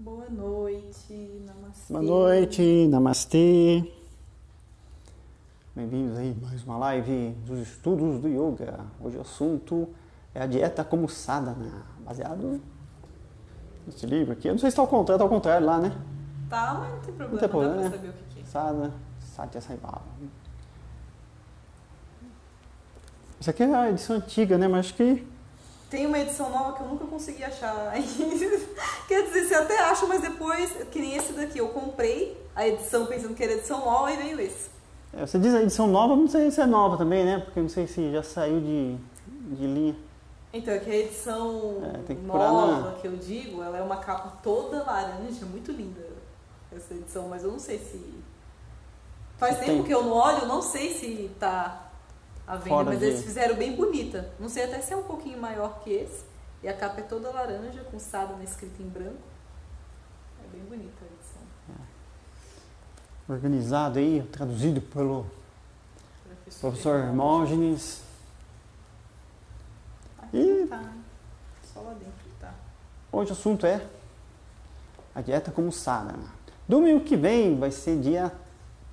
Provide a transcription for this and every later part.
Boa noite, namastê. Boa noite, namastê. Bem-vindos aí a mais uma live dos estudos do yoga. Hoje o assunto é a dieta como sadhana, baseado nesse livro aqui. Eu não sei se está ao contrário lá, né? Tá, mas não tem problema, Não tem problema, dá pra né? saber o que é. Sadhana, Satya Sai Baba. Isso aqui é a edição antiga, né? Mas acho que... Tem uma edição nova que eu nunca consegui achar. Quer dizer, você até acha, mas depois, que nem esse daqui, eu comprei a edição pensando que era edição nova e veio esse. Você diz a edição nova, não sei se é nova também, né? Porque eu não sei se já saiu de linha. Então, é que a edição tem que nova que eu digo, ela é uma capa toda laranja, muito linda essa edição, mas eu não sei se... Faz tempo que eu não olho, eu não sei se tá à venda, mas eles fizeram bem bonita. Não sei até se é um pouquinho maior que esse. E a capa é toda laranja, com sadhana escrito em branco. É bem bonita a edição. Organizado aí, traduzido pelo professor Hermógenes. Aqui tá, só lá dentro tá. Hoje o assunto é a dieta como sadhana. Domingo que vem vai ser dia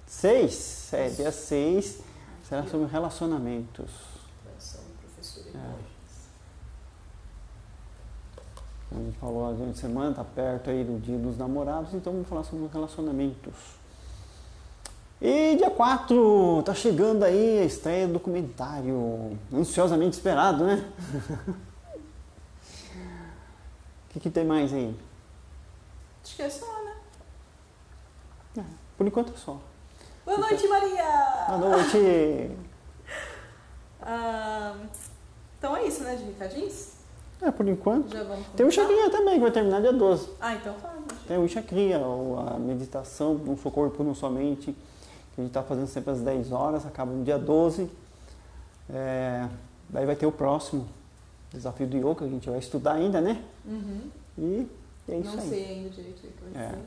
6. Dia 6 será sobre relacionamentos. A gente falou durante a semana, está perto aí do dia dos namorados, então vamos falar sobre relacionamentos. E dia 4, tá chegando aí a estreia do documentário, ansiosamente esperado, né? O que tem mais aí? Acho que é só, né? Por enquanto é só. Boa noite, Maria! Boa noite! Então é isso, né, de recadinhos? Por enquanto. Já vamos tem o Chakriya também, que vai terminar dia 12. Então fala. Tem o Chakriya, a meditação, não só corpo, não só mente, que a gente está fazendo sempre às 10 horas, acaba no dia 12. Daí vai ter o próximo desafio do yoga, que a gente vai estudar ainda, né? Uhum. E é isso aí. Não sei ainda direito o que vai ser.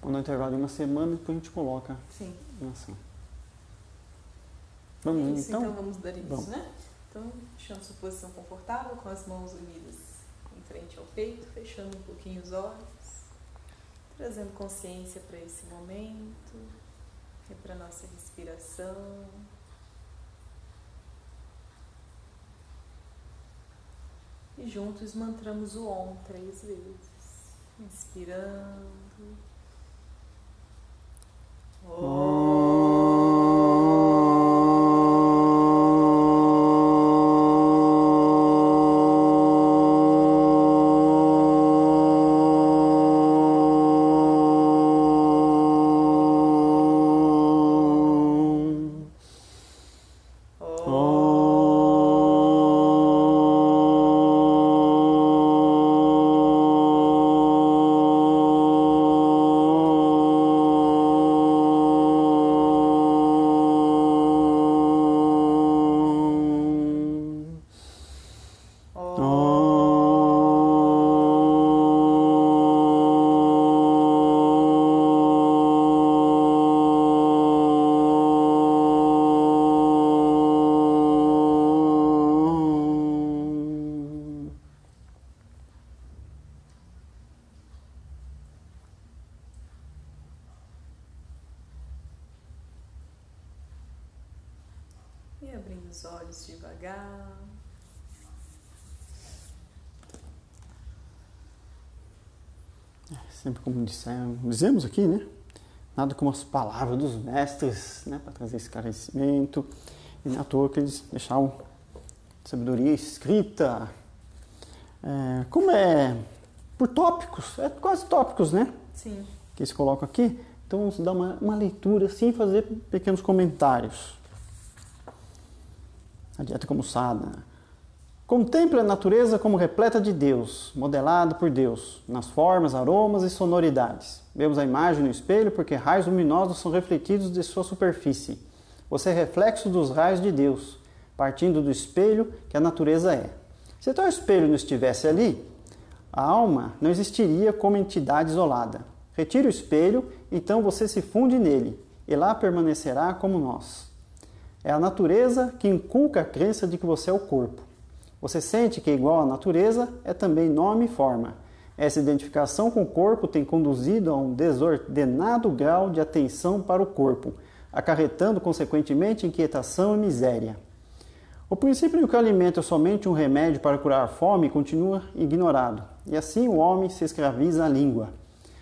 No intervalo de uma semana, depois a gente coloca em ação. Vamos isso, então? Então vamos dar início, Vamos. né? Então, deixando sua posição confortável, com as mãos unidas em frente ao peito, fechando um pouquinho os olhos, trazendo consciência para esse momento e para nossa respiração. E juntos mantramos o Om 3 vezes. Inspirando. E abrindo os olhos devagar. Sempre como dizemos aqui, né? Nada como as palavras dos mestres, né? Para trazer esclarecimento. E não é à toa que eles deixaram sabedoria escrita. Como é por tópicos, quase tópicos, né? Sim. Que eles colocam aqui. Então vamos dar uma leitura assim e fazer pequenos comentários. A dieta como sadhana. Contemple a natureza como repleta de Deus, modelada por Deus, nas formas, aromas e sonoridades. Vemos a imagem no espelho porque raios luminosos são refletidos de sua superfície. Você é reflexo dos raios de Deus, partindo do espelho que a natureza é. Se tal espelho não estivesse ali, a alma não existiria como entidade isolada. Retire o espelho, então você se funde nele, e lá permanecerá como nós. É a natureza que inculca a crença de que você é o corpo. Você sente que, igual à natureza, é também nome e forma. Essa identificação com o corpo tem conduzido a um desordenado grau de atenção para o corpo, acarretando consequentemente inquietação e miséria. O princípio de que o alimento é somente um remédio para curar a fome continua ignorado, e assim o homem se escraviza à língua.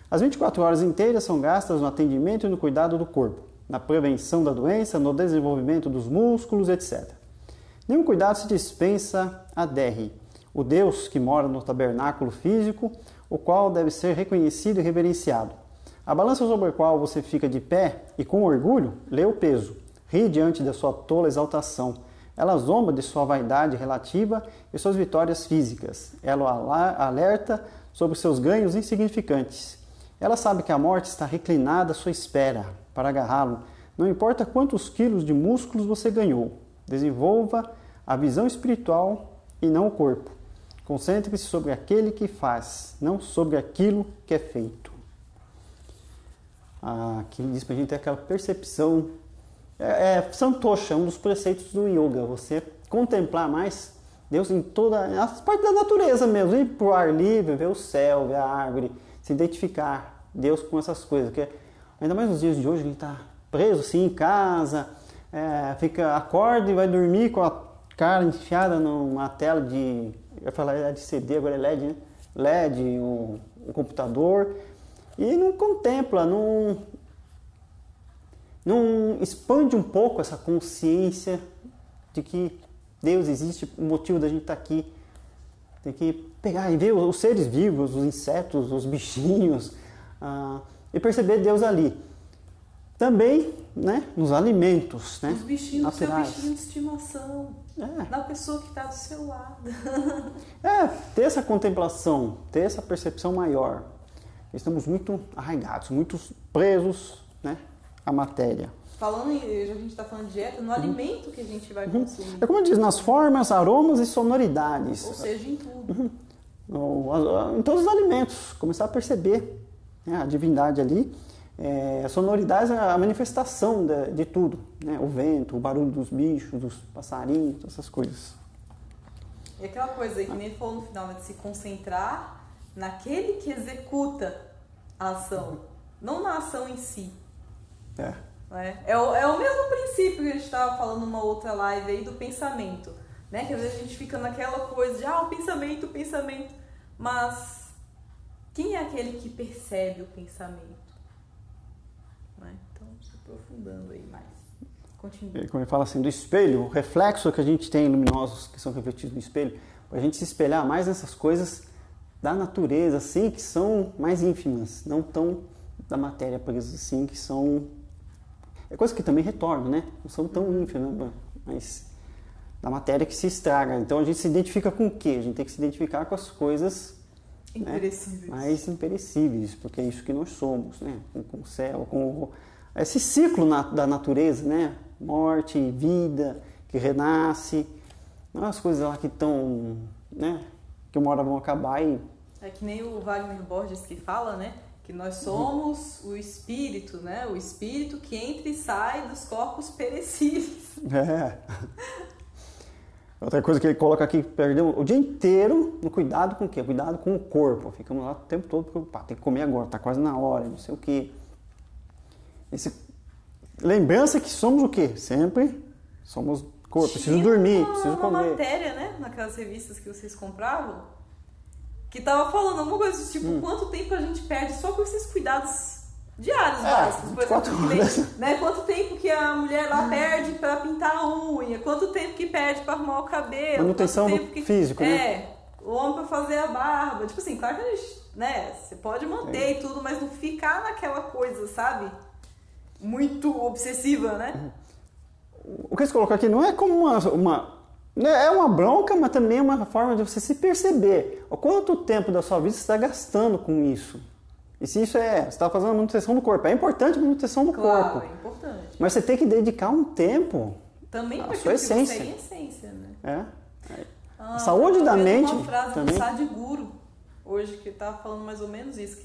As 24 horas inteiras são gastas no atendimento e no cuidado do corpo, na prevenção da doença, no desenvolvimento dos músculos, etc. Nenhum cuidado se dispensa a Derri, o Deus que mora no tabernáculo físico, o qual deve ser reconhecido e reverenciado. A balança sobre a qual você fica de pé e com orgulho, lê o peso, ri diante da sua tola exaltação. Ela zomba de sua vaidade relativa e suas vitórias físicas. Ela alerta sobre seus ganhos insignificantes. Ela sabe que a morte está reclinada à sua espera para agarrá-lo. Não importa quantos quilos de músculos você ganhou. Desenvolva a visão espiritual e não o corpo. Concentre-se sobre aquele que faz, não sobre aquilo que é feito. Aqui diz para a gente ter aquela percepção. Santosha, um dos preceitos do yoga. Você contemplar mais Deus em toda as partes da natureza mesmo. Ir para o ar livre, ver o céu, ver a árvore. Se identificar Deus com essas coisas. Porque, ainda mais nos dias de hoje, a gente está preso assim em casa, acorda e vai dormir com a cara enfiada numa tela de... Eu ia falar de CD, agora é LED, né? LED, o computador. E não contempla, não expande um pouco essa consciência de que Deus existe, o motivo da gente estar aqui. Tem que pegar e ver os seres vivos, os insetos, os bichinhos, e perceber Deus ali. Também, né, nos alimentos, né, os bichinhos, naturais. Seu bichinho de estimação, na pessoa que está do seu lado. Ter essa contemplação, ter essa percepção maior. Estamos muito arraigados, muito presos, né, à matéria. Falando já que a gente está falando de dieta, no alimento que a gente vai consumir. É como eu disse, nas formas, aromas e sonoridades. Ou seja, em tudo. Em todos os alimentos. Começar a perceber, né, a divindade ali. A sonoridade é a manifestação de tudo. Né? O vento, o barulho dos bichos, dos passarinhos, essas coisas. E aquela coisa aí que nem ele falou no final, né, de se concentrar naquele que executa a ação. Não na ação em si. É o mesmo princípio que a gente estava falando numa outra live aí do pensamento, né? Que às vezes a gente fica naquela coisa de o pensamento, mas quem é aquele que percebe o pensamento? Né? Então, se aprofundando aí mais. Continua. Como ele fala assim, do espelho, o reflexo que a gente tem luminosos que são refletidos no espelho, para a gente se espelhar mais nessas coisas da natureza, assim, que são mais ínfimas, não tão da matéria, por exemplo, assim, que são... É coisa que também retorna, né? Não são tão ínfimas, mas da matéria que se estraga. Então a gente se identifica com o quê? A gente tem que se identificar com as coisas imperecíveis, né? Mais imperecíveis, porque é isso que nós somos, né? Com o céu, com esse ciclo da natureza, né? Morte, vida, que renasce. Não as coisas lá que estão, né? Que uma hora vão acabar e... É que nem o Wagner Borges que fala, né? Que nós somos o espírito, né? O espírito que entra e sai dos corpos perecíveis. Outra coisa que ele coloca aqui, perdeu o dia inteiro no cuidado com o quê? Cuidado com o corpo. Ficamos lá o tempo todo preocupados. Tem que comer agora, tá quase na hora, não sei o quê. Lembrança que somos o quê? Sempre somos corpo. Preciso dormir, preciso comer. Uma matéria, né? Naquelas revistas que vocês compravam, que tava falando alguma coisa tipo, quanto tempo a gente perde só com esses cuidados diários básicos. Por exemplo, né? Quanto tempo que a mulher lá perde para pintar a unha, quanto tempo que perde para arrumar o cabelo. Manutenção física, né? O homem para fazer a barba. Tipo assim, claro que a gente, né? Você pode manter e tudo, mas não ficar naquela coisa, sabe? Muito obsessiva, né? O que você colocou aqui não é como é uma bronca, mas também é uma forma de você se perceber. O quanto tempo da sua vida você está gastando com isso? E se isso você está fazendo a manutenção do corpo. É importante a manutenção do corpo. É importante. Mas você tem que dedicar um tempo também à sua essência. Você é essência, né? A saúde da mente. Uma frase também. do Sadhguru, hoje, que estava falando mais ou menos isso.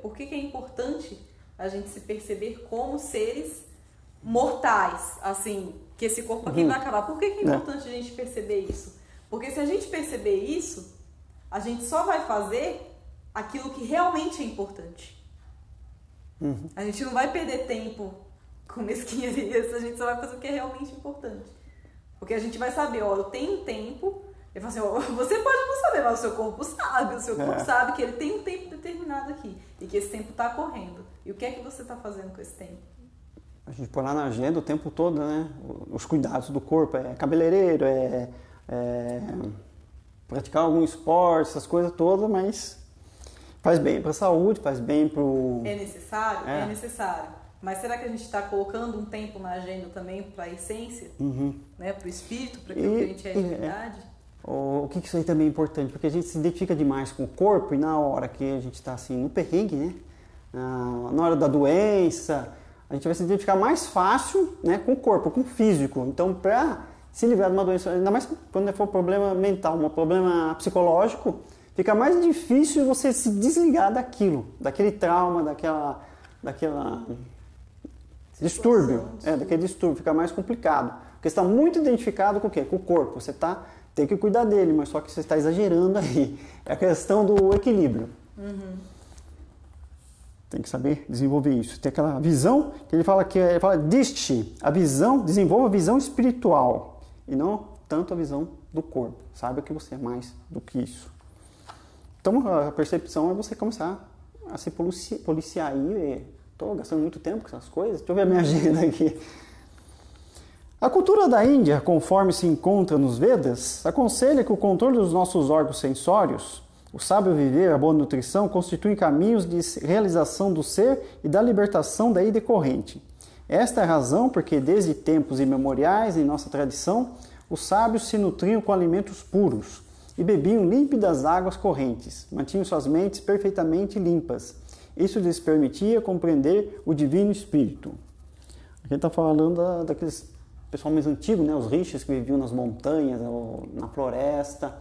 Por que é importante a gente se perceber como seres mortais, assim, que esse corpo aqui vai acabar. Por que é importante a gente perceber isso? Porque se a gente perceber isso, a gente só vai fazer aquilo que realmente é importante. A gente não vai perder tempo com mesquinharias, a gente só vai fazer o que é realmente importante. Porque a gente vai saber, ó, eu tenho tempo, eu falo assim, ó, você pode não saber, mas o seu corpo sabe que ele tem um tempo determinado aqui, e que esse tempo está correndo. E o que é que você está fazendo com esse tempo? A gente põe lá na agenda o tempo todo, né? Os cuidados do corpo, cabeleireiro, praticar algum esporte, essas coisas todas, mas faz bem para a saúde, faz bem para o... É necessário? É necessário. Mas será que a gente está colocando um tempo na agenda também para a essência? Né? Para o espírito, para aquilo que a gente é de verdade? O que isso aí também é importante? Porque a gente se identifica demais com o corpo e na hora que a gente está assim no perrengue, né? Na hora da doença, a gente vai se identificar mais fácil, né, com o corpo, com o físico. Então, para se livrar de uma doença, ainda mais quando for um problema mental, um problema psicológico, fica mais difícil você se desligar daquilo, daquele trauma, daquela distúrbio. Daquele distúrbio, fica mais complicado. Porque você está muito identificado com o quê? Com o corpo. Você tem que cuidar dele, mas só que você está exagerando aí. É a questão do equilíbrio. Tem que saber desenvolver isso. Tem aquela visão que ele fala diste, desenvolva a visão espiritual e não tanto a visão do corpo. Saiba que você é mais do que isso. Então a percepção é você começar a se policiar aí. Estou gastando muito tempo com essas coisas. Deixa eu ver a minha agenda aqui. A cultura da Índia, conforme se encontra nos Vedas, aconselha que o controle dos nossos órgãos sensórios, o sábio viver, a boa nutrição, constituem caminhos de realização do ser e da libertação daí decorrente. Esta é a razão porque, desde tempos imemoriais, em nossa tradição, os sábios se nutriam com alimentos puros e bebiam límpidas águas correntes, mantinham suas mentes perfeitamente limpas. Isso lhes permitia compreender o divino espírito. Aqui está falando daqueles pessoal mais antigo, né? Os rishis que viviam nas montanhas, ou na floresta.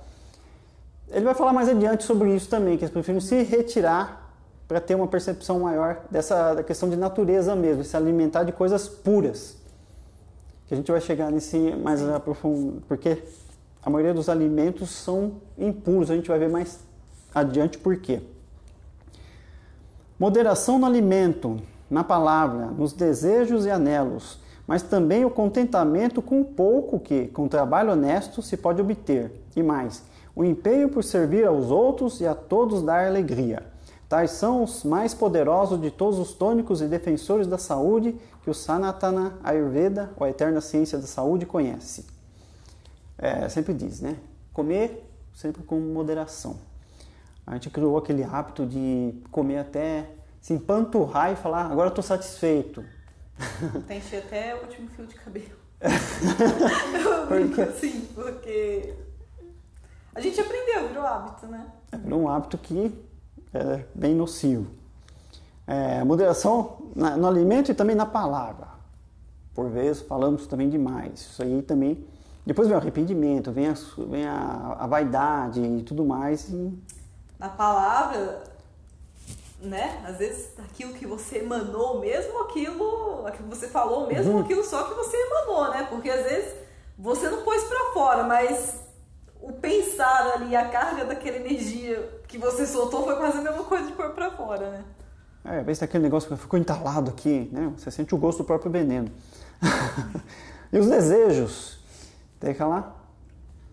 Ele vai falar mais adiante sobre isso também, que eles preferem se retirar para ter uma percepção maior da questão de natureza mesmo, se alimentar de coisas puras. Que a gente vai chegar nesse mais aprofundo, porque a maioria dos alimentos são impuros, a gente vai ver mais adiante por quê. Moderação no alimento, na palavra, nos desejos e anelos, mas também o contentamento com o pouco que, com trabalho honesto, se pode obter. E mais, o empenho por servir aos outros e a todos dar alegria. Tais são os mais poderosos de todos os tônicos e defensores da saúde que o Sanatana Ayurveda, ou a eterna ciência da saúde, conhece. Sempre diz, né? Comer sempre com moderação. A gente criou aquele hábito de comer até se empanturrar e falar, agora eu estou satisfeito. Tem que encher até o último fio de cabelo. Porque a gente aprendeu, virou hábito, né? Virou um hábito que é bem nocivo. Moderação no alimento e também na palavra. Por vezes falamos também demais. Isso aí também. Depois vem o arrependimento, vem a vaidade e tudo mais. Na palavra, né? Às vezes aquilo que você emanou mesmo, aquilo que você falou mesmo, aquilo só que você emanou, né? Porque às vezes você não pôs pra fora, mas o pensar ali, a carga daquela energia que você soltou foi quase a mesma coisa de pôr pra fora, né? Às vezes tem aquele negócio que ficou entalado aqui, né? Você sente o gosto do próprio veneno. E os desejos, tem que falar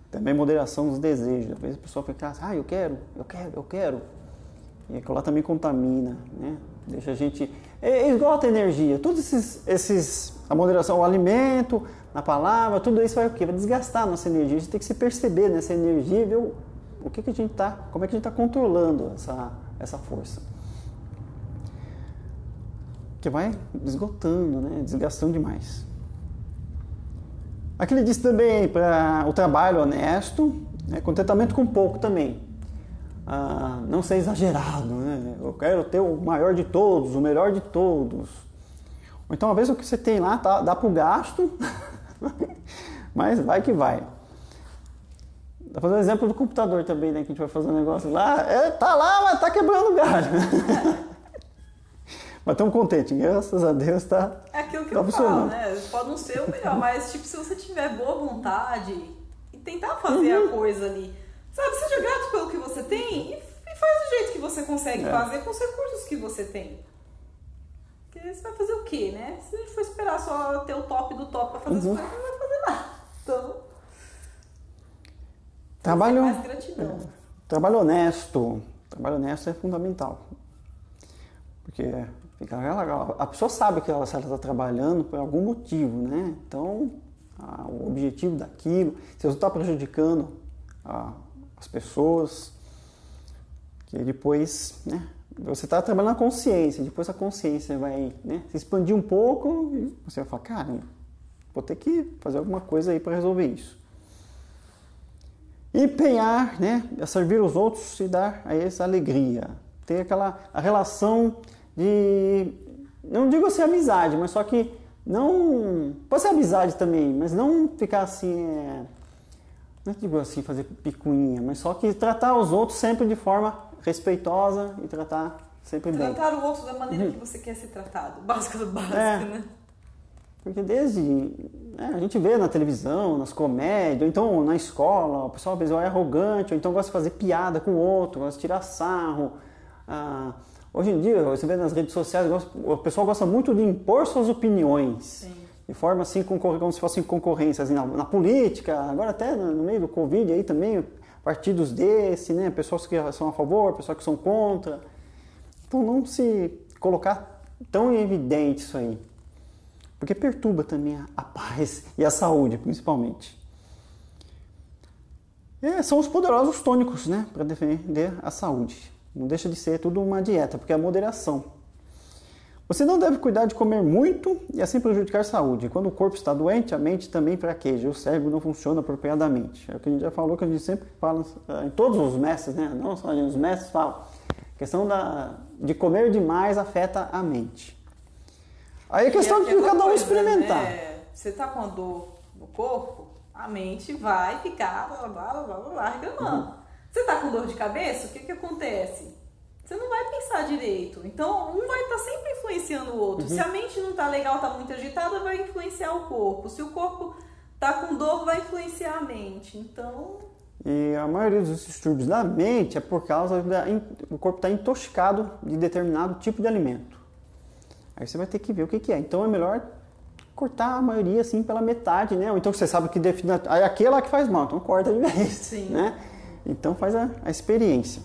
também moderação dos desejos. Às vezes a pessoa fica, eu quero. E aquilo lá também contamina, né? Deixa a gente... esgota a energia. Todos a moderação, o alimento, na palavra, tudo isso vai o quê? Vai desgastar a nossa energia. A gente tem que se perceber nessa energia e ver como é que a gente está controlando essa força. Que vai esgotando, né? Desgastando demais. Aqui ele diz também para o trabalho honesto, né? Contentamento com pouco também. Não ser exagerado, né? Eu quero ter o maior de todos, o melhor de todos. Ou então, às vezes, o que você tem lá dá para o gasto, mas vai que vai. Dá para fazer um exemplo do computador também, né? Que a gente vai fazer um negócio lá, tá lá, mas tá quebrando o galho. Mas estamos contentes, graças a Deus tá. É aquilo que eu falo, né? Pode não ser o melhor, mas tipo, se você tiver boa vontade e tentar fazer a coisa ali, sabe, seja grato pelo que você tem e faz do jeito que você você consegue fazer com os recursos que você tem. Porque você vai fazer o quê, né? Se a gente for esperar só ter o top do top para fazer as coisas, não vai fazer nada. Então, mais gratidão. Trabalho honesto. Trabalho honesto é fundamental. Porque fica legal. A pessoa sabe que ela está trabalhando por algum motivo, né? Então, o objetivo daquilo, se você está prejudicando as pessoas, que depois, né? Você está trabalhando na consciência, depois a consciência vai, né, se expandir um pouco e você vai falar, cara, vou ter que fazer alguma coisa aí para resolver isso. Empenhar, né, a servir os outros e dar a eles alegria. Ter a relação de, não digo assim amizade, mas só que não, pode ser amizade também, mas não ficar assim, não digo assim fazer picuinha, mas só que tratar os outros sempre de forma respeitosa e tratar sempre bem. Tratar o outro da maneira que você quer ser tratado, básico do básico, né? Porque a gente vê na televisão, nas comédias, ou então na escola, o pessoal às vezes é arrogante, ou então gosta de fazer piada com o outro, gosta de tirar sarro. Hoje em dia, você vê nas redes sociais, o pessoal gosta muito de impor suas opiniões. Sim. De forma assim, como se fossem concorrências na política, agora até no meio do Covid aí também, partidos né? Pessoas que são a favor, pessoas que são contra. Então não se colocar tão em evidente isso aí. Porque perturba também a paz e a saúde, principalmente. São os poderosos tônicos, né? Para defender a saúde. Não deixa de ser tudo uma dieta, porque é a moderação. Você não deve cuidar de comer muito e assim prejudicar a saúde. Quando o corpo está doente, a mente também fraqueja, o cérebro não funciona apropriadamente. É o que a gente já falou, que a gente sempre fala em todos os mestres, né? Não só os mestres falam. A questão de comer demais afeta a mente. Aí é questão de cada um experimentar. Né? Você está com a dor no corpo, a mente vai ficar reclamando. Você está com dor de cabeça, o que acontece? Você não vai pensar direito. Então, um vai estar sempre influenciando o outro. Se a mente não está legal, está muito agitada, vai influenciar o corpo. Se o corpo está com dor, vai influenciar a mente. Então... E a maioria dos distúrbios da mente é por causa do corpo estar intoxicado de determinado tipo de alimento. Aí você vai ter que ver o que é. Então, é melhor cortar a maioria assim pela metade, né? Ou então você sabe que define... Aí aquele é lá que faz mal, então corta de vez. Sim. Né? Então faz a experiência.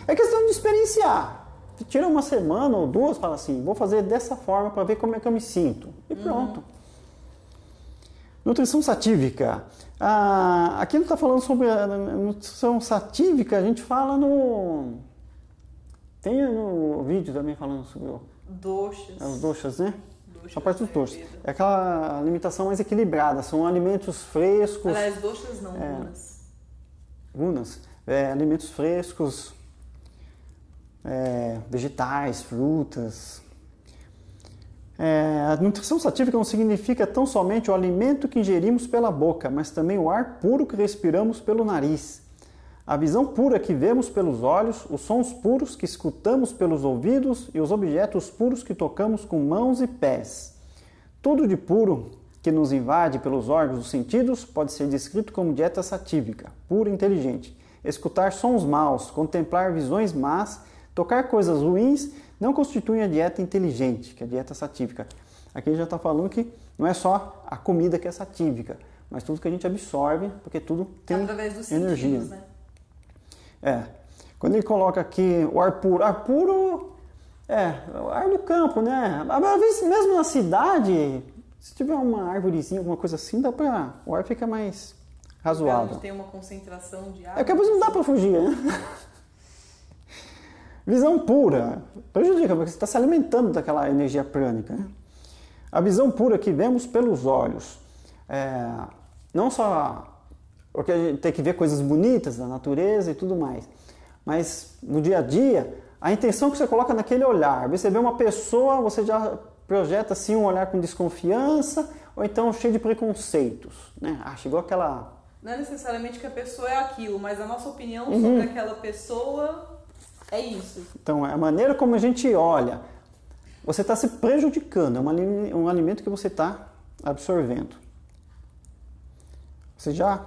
É questão de experienciar. Tira uma semana ou duas, fala assim, vou fazer dessa forma para ver como é que eu me sinto. E pronto. Nutrição satívica. Aqui não está falando sobre a nutrição satívica, a gente fala no... Tem no vídeo também falando sobre os doshas, né? A parte dos doshas. É aquela alimentação mais equilibrada, são alimentos frescos. Aliás, doshas não, gunas. Gunas. Alimentos frescos, vegetais, frutas. A nutrição satívica não significa tão somente o alimento que ingerimos pela boca, mas também o ar puro que respiramos pelo nariz. A visão pura que vemos pelos olhos, os sons puros que escutamos pelos ouvidos e os objetos puros que tocamos com mãos e pés. Tudo de puro que nos invade pelos órgãos dos sentidos pode ser descrito como dieta satívica, pura e inteligente. Escutar sons maus, contemplar visões más, tocar coisas ruins não constituem a dieta inteligente, que é a dieta satívica. Aqui ele já está falando que não é só a comida que é satívica, mas tudo que a gente absorve, porque tudo tem através dos energia. Sentidos, né? Quando ele coloca aqui o ar puro o ar do campo, né? Às vezes mesmo na cidade, se tiver uma árvorezinha, alguma coisa assim, o ar fica mais razoável. Tem uma concentração de ar. É que às vezes não dá para fugir, né? Visão pura prejudica, porque você está se alimentando daquela energia prânica. Né? A visão pura que vemos pelos olhos. Não só porque a gente tem que ver coisas bonitas da natureza e tudo mais, mas no dia a dia, a intenção que você coloca naquele olhar. Você vê uma pessoa, você já projeta assim um olhar com desconfiança, ou então cheio de preconceitos. Né? Chegou aquela... Não é necessariamente que a pessoa é aquilo, mas a nossa opinião sobre aquela pessoa é isso. Então, a maneira como a gente olha, você está se prejudicando, é um alimento que você está absorvendo. Você já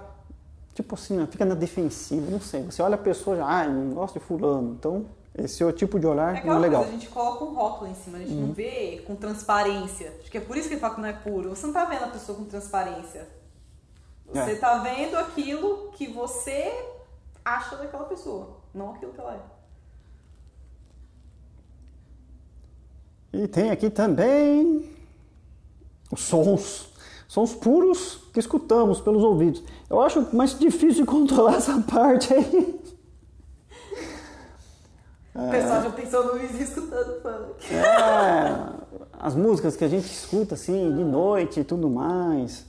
tipo assim, fica na defensiva, não sei. Você olha a pessoa já, não gosto de fulano. Então, esse é o tipo de olhar que não é legal. Coisa, a gente coloca um rótulo em cima, a gente não vê com transparência. Acho que é por isso que ele fala que não é puro. Você não tá vendo a pessoa com transparência. Você tá vendo aquilo que você acha daquela pessoa, não aquilo que ela é. E tem aqui também os sons puros que escutamos pelos ouvidos. Eu acho mais difícil de controlar essa parte aí. O pessoal já pensou no Luiz escutando funk. As músicas que a gente escuta assim de noite e tudo mais.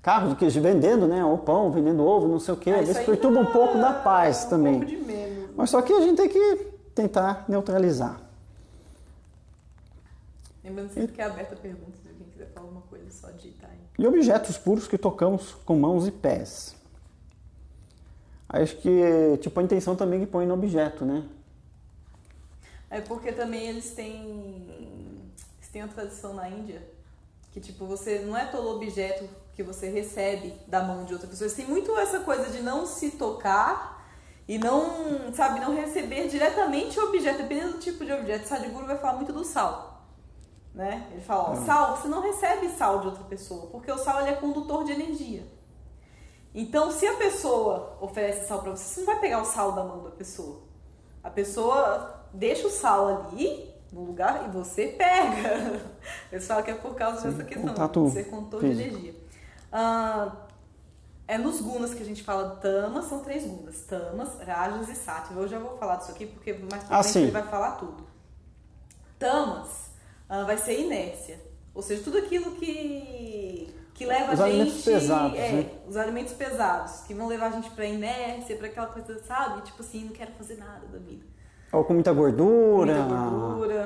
Carros que vendendo, né? O pão, vendendo ovo, não sei o quê. Isso perturba um pouco da paz também. Um pouco de medo. Mas só que a gente tem que tentar neutralizar. Lembrando sempre que é aberta a pergunta, se alguém quiser falar alguma coisa, só digitar aí. E objetos puros que tocamos com mãos e pés. Acho que, tipo, a intenção também que põe no objeto, né? É porque também eles têm uma tradição na Índia que, tipo, você não é todo objeto que você recebe da mão de outra pessoa. Eles têm muito essa coisa de não se tocar e não, sabe, não receber diretamente o objeto, dependendo do tipo de objeto. Sadhguru vai falar muito do sal, né? Ele fala, sal, você não recebe sal de outra pessoa, porque o sal ele é condutor de energia. Então, se a pessoa oferece sal para você, você não vai pegar o sal da mão da pessoa. A pessoa deixa o sal ali no lugar e você pega. Eles falam que é por causa dessa questão de ser condutor de energia. Nos gunas que a gente fala tamas, são 3 gunas. Tamas, rajas e sattva. Eu já vou falar disso aqui porque mais pra frente ele vai falar tudo. Tamas vai ser inércia. Ou seja, tudo aquilo que leva os a gente... alimentos pesados, né? Os alimentos pesados, que vão levar a gente pra inércia, pra aquela coisa, sabe? Tipo assim, não quero fazer nada da vida. Ou com muita gordura,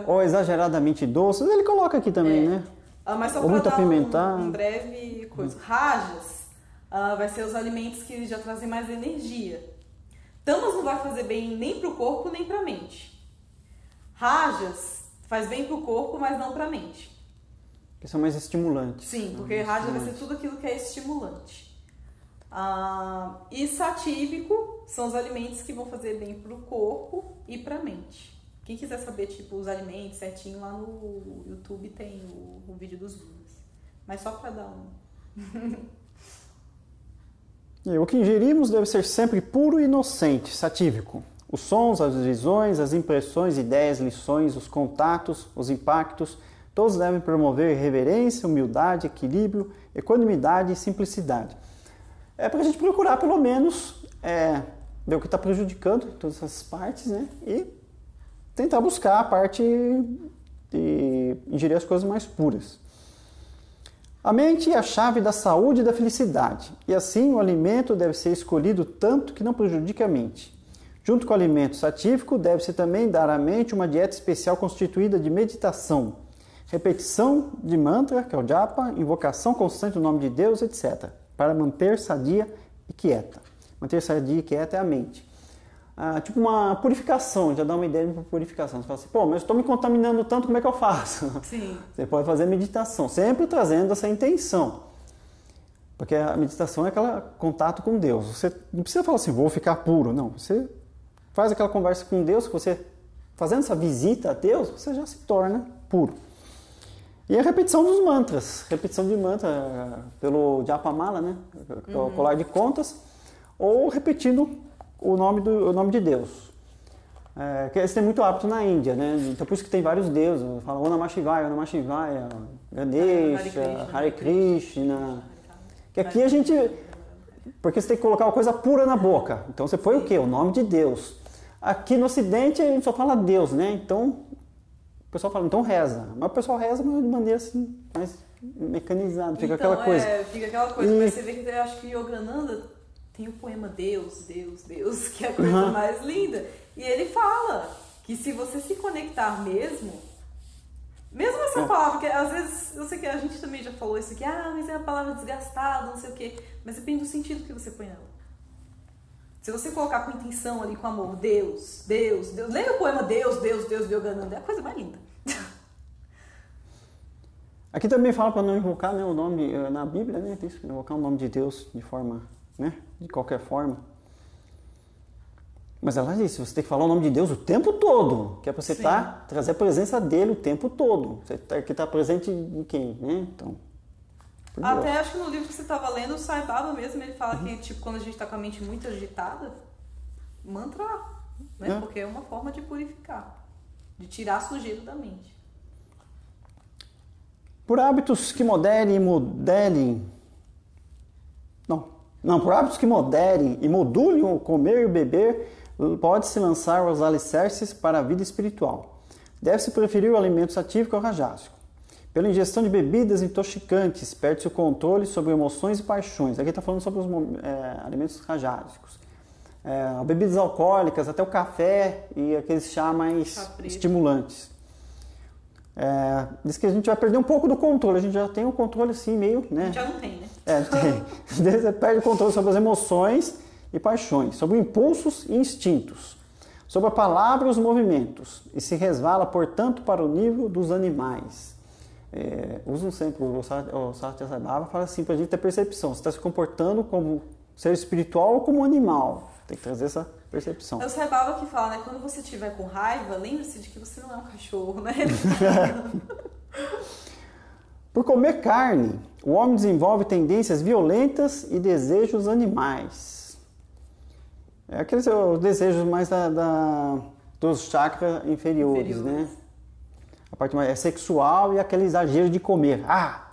ou exageradamente doce. Ele coloca aqui também, né? Mas só ou pra muito dar apimentado. um breve coisa. Rajas vai ser os alimentos que já trazem mais energia. Tamas não vai fazer bem nem pro corpo, nem pra mente. Rajas faz bem pro corpo, mas não pra mente. Que são mais estimulantes. Sim, porque raja vai ser tudo aquilo que é estimulante. E satívico são os alimentos que vão fazer bem pro corpo e pra mente. Quem quiser saber, tipo, os alimentos certinho, lá no YouTube tem o vídeo dos gunas. Mas só pra dar O que ingerimos deve ser sempre puro e inocente, satívico. Os sons, as visões, as impressões, ideias, lições, os contatos, os impactos, todos devem promover reverência, humildade, equilíbrio, equanimidade e simplicidade. É para a gente procurar, pelo menos, ver o que está prejudicando todas essas partes, né? E tentar buscar a parte de ingerir as coisas mais puras. A mente é a chave da saúde e da felicidade, e assim o alimento deve ser escolhido tanto que não prejudique a mente. Junto com o alimento satívico, deve-se também dar à mente uma dieta especial constituída de meditação, repetição de mantra, que é o japa, invocação constante do nome de Deus, etc., para manter sadia e quieta. Manter sadia e quieta é a mente. Tipo uma purificação, já dá uma ideia de purificação. Você fala assim, mas eu estou me contaminando tanto, como é que eu faço? Sim. Você pode fazer meditação, sempre trazendo essa intenção. Porque a meditação é aquele contato com Deus. Você não precisa falar assim, vou ficar puro. Não, você faz aquela conversa com Deus, que você, fazendo essa visita a Deus, você já se torna puro. E a repetição dos mantras. Repetição de mantra pelo Japamala, né? Que é o colar de contas. Ou repetindo o nome de Deus. Que eles têm muito hábito na Índia, né? Então por isso que tem vários deuses. Falam Om Namah Shivaya, Ganesha, Hare Krishna. Que aqui a gente... Porque você tem que colocar uma coisa pura na boca. Então você põe o quê? O nome de Deus. Aqui no Ocidente a gente só fala Deus, né? Então o pessoal fala, então reza. Mas o pessoal reza de maneira assim, mais mecanizada. Fica aquela coisa. Fica aquela coisa. Mas você vê que eu acho que Yogananda tem o poema Deus, Deus, Deus, que é a coisa mais linda. E ele fala que se você se conectar mesmo essa palavra, que às vezes, eu sei que a gente também já falou isso aqui, mas é uma palavra desgastada, não sei o quê, mas depende do sentido que você põe nela. Se você colocar com intenção ali, com amor, Deus, Deus, Deus, leia o poema Deus, Deus, Deus, de Yogananda, é a coisa mais linda. Aqui também fala para não invocar, né, o nome, na Bíblia, né, tem isso, invocar o nome de Deus de forma, né, de qualquer forma. Mas ela disse, você tem que falar o nome de Deus o tempo todo, que é para você trazer a presença dele o tempo todo. Você que está presente de quem, né? Então, até acho que no livro que você estava lendo, o Sai Baba mesmo, ele fala que tipo, quando a gente está com a mente muito agitada, mantra, né? Porque é uma forma de purificar, de tirar a sujeira da mente. Por hábitos que moderem e modelem... Não, por hábitos que moderem e modulem o comer e o beber, pode-se lançar os alicerces para a vida espiritual. Deve-se preferir o alimento satívico ao rajásico. Pela ingestão de bebidas intoxicantes, perde-se o controle sobre emoções e paixões. Aqui está falando sobre os alimentos rajásicos. Bebidas alcoólicas, até o café e aqueles chá mais estimulantes. Diz que a gente vai perder um pouco do controle. A gente já tem um controle assim meio, né? A gente já não tem, né? Tem. Você perde o controle sobre as emoções e paixões, sobre impulsos e instintos, sobre a palavra e os movimentos, e se resvala, portanto, para o nível dos animais. Usam sempre, o Sathya Sai Baba fala assim, para a gente ter percepção, você está se comportando como ser espiritual ou como animal. Tem que trazer essa percepção. É o Sai Baba que fala, né? Quando você estiver com raiva, lembre-se de que você não é um cachorro, né? Por comer carne, o homem desenvolve tendências violentas e desejos animais. Aqueles desejos mais dos chakras inferiores, né? A parte mais sexual e aquele exagero de comer.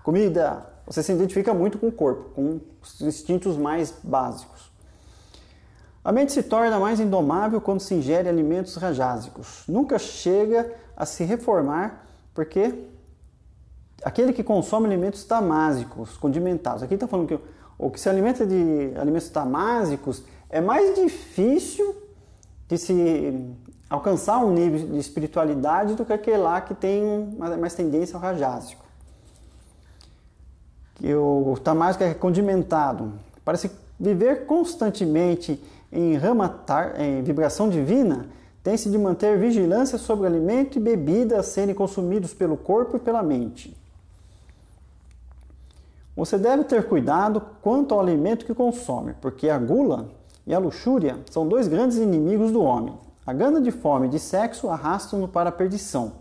Comida! Você se identifica muito com o corpo, com os instintos mais básicos. A mente se torna mais indomável quando se ingere alimentos rajásicos. Nunca chega a se reformar, porque aquele que consome alimentos tamásicos, condimentados. Aqui está falando que o que se alimenta de alimentos tamásicos é mais difícil de se alcançar um nível de espiritualidade do que aquele lá que tem mais tendência ao rajásico. O tamásico é condimentado. Parece viver constantemente em vibração divina, tem-se de manter vigilância sobre alimento e bebida a serem consumidos pelo corpo e pela mente. Você deve ter cuidado quanto ao alimento que consome, porque a gula e a luxúria são dois grandes inimigos do homem. A gana de fome e de sexo arrastam-no para a perdição.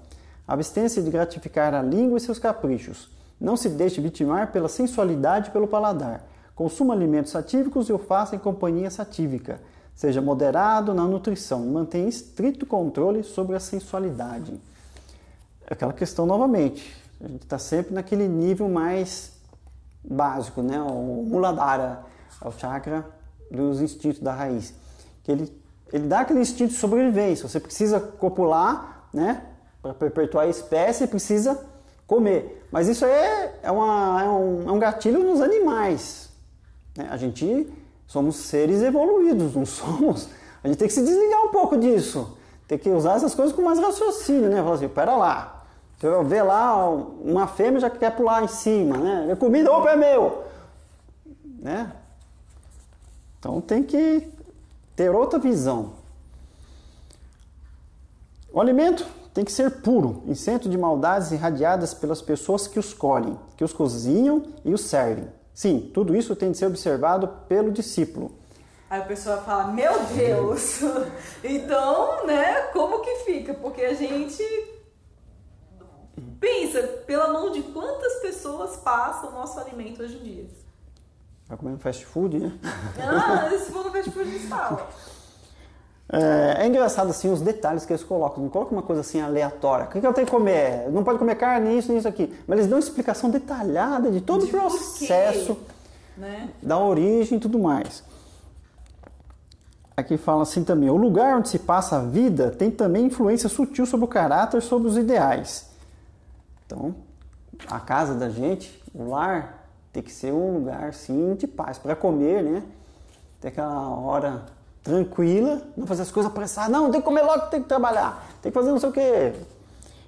Abstenha-se de gratificar a língua e seus caprichos. Não se deixe vitimar pela sensualidade e pelo paladar. Consuma alimentos satívicos e o faça em companhia satívica. Seja moderado na nutrição e mantenha estrito controle sobre a sensualidade. Aquela questão novamente. A gente está sempre naquele nível mais básico, né? O Muladhara, é o chakra dos instintos da raiz. Que ele dá aquele instinto de sobrevivência. Você precisa copular, né? Para perpetuar a espécie, precisa comer. Mas isso é um gatilho nos animais. A gente somos seres evoluídos, não somos. A gente tem que se desligar um pouco disso. Tem que usar essas coisas com mais raciocínio, né? Falar assim, pera lá. Você vai ver lá, uma fêmea já quer pular em cima, né? A comida, opa, é meu! Né? Então tem que ter outra visão. O alimento tem que ser puro, isento de maldades irradiadas pelas pessoas que os colhem, que os cozinham e os servem. Sim, tudo isso tem de ser observado pelo discípulo. Aí a pessoa fala, meu Deus! Então, né, como que fica? Porque a gente pensa, pela mão de quantas pessoas passa o nosso alimento hoje em dia? Vai comendo fast food, né? Se for no fast food, eles falam. É engraçado assim os detalhes que eles colocam. Não coloca uma coisa assim aleatória. O que eu tenho que comer? Não pode comer carne, isso aqui. Mas eles dão uma explicação detalhada de todo o processo, né? Da origem e tudo mais. Aqui fala assim também. O lugar onde se passa a vida tem também influência sutil sobre o caráter, sobre os ideais. Então, a casa da gente, o lar, tem que ser um lugar sim de paz. Para comer, né? Tem aquela hora tranquila, não fazer as coisas apressadas, não, tem que comer logo, tem que trabalhar, tem que fazer não sei o quê.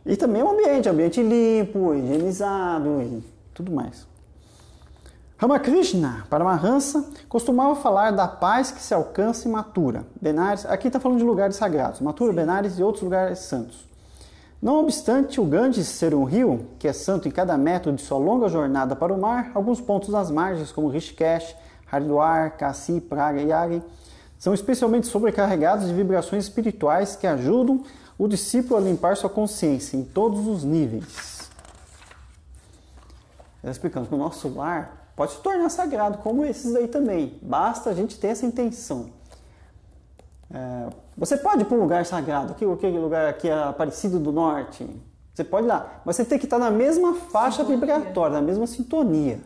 E também o ambiente limpo, higienizado e tudo mais. Ramakrishna Paramahansa costumava falar da paz que se alcança em Mathura, Benares, aqui está falando de lugares sagrados, Mathura, Benares e outros lugares santos. Não obstante o Ganges ser um rio, que é santo em cada metro de sua longa jornada para o mar, alguns pontos das margens, como Rishikesh, Haridwar, Kashi, Praga e Agni, são especialmente sobrecarregados de vibrações espirituais que ajudam o discípulo a limpar sua consciência em todos os níveis. Eu explicando que o nosso lar pode se tornar sagrado, como esses aí também. Basta a gente ter essa intenção. Você pode ir para um lugar sagrado, aquele lugar aqui é Aparecido do Norte. Você pode ir lá, mas você tem que estar na mesma faixa vibratória, na mesma sintonia.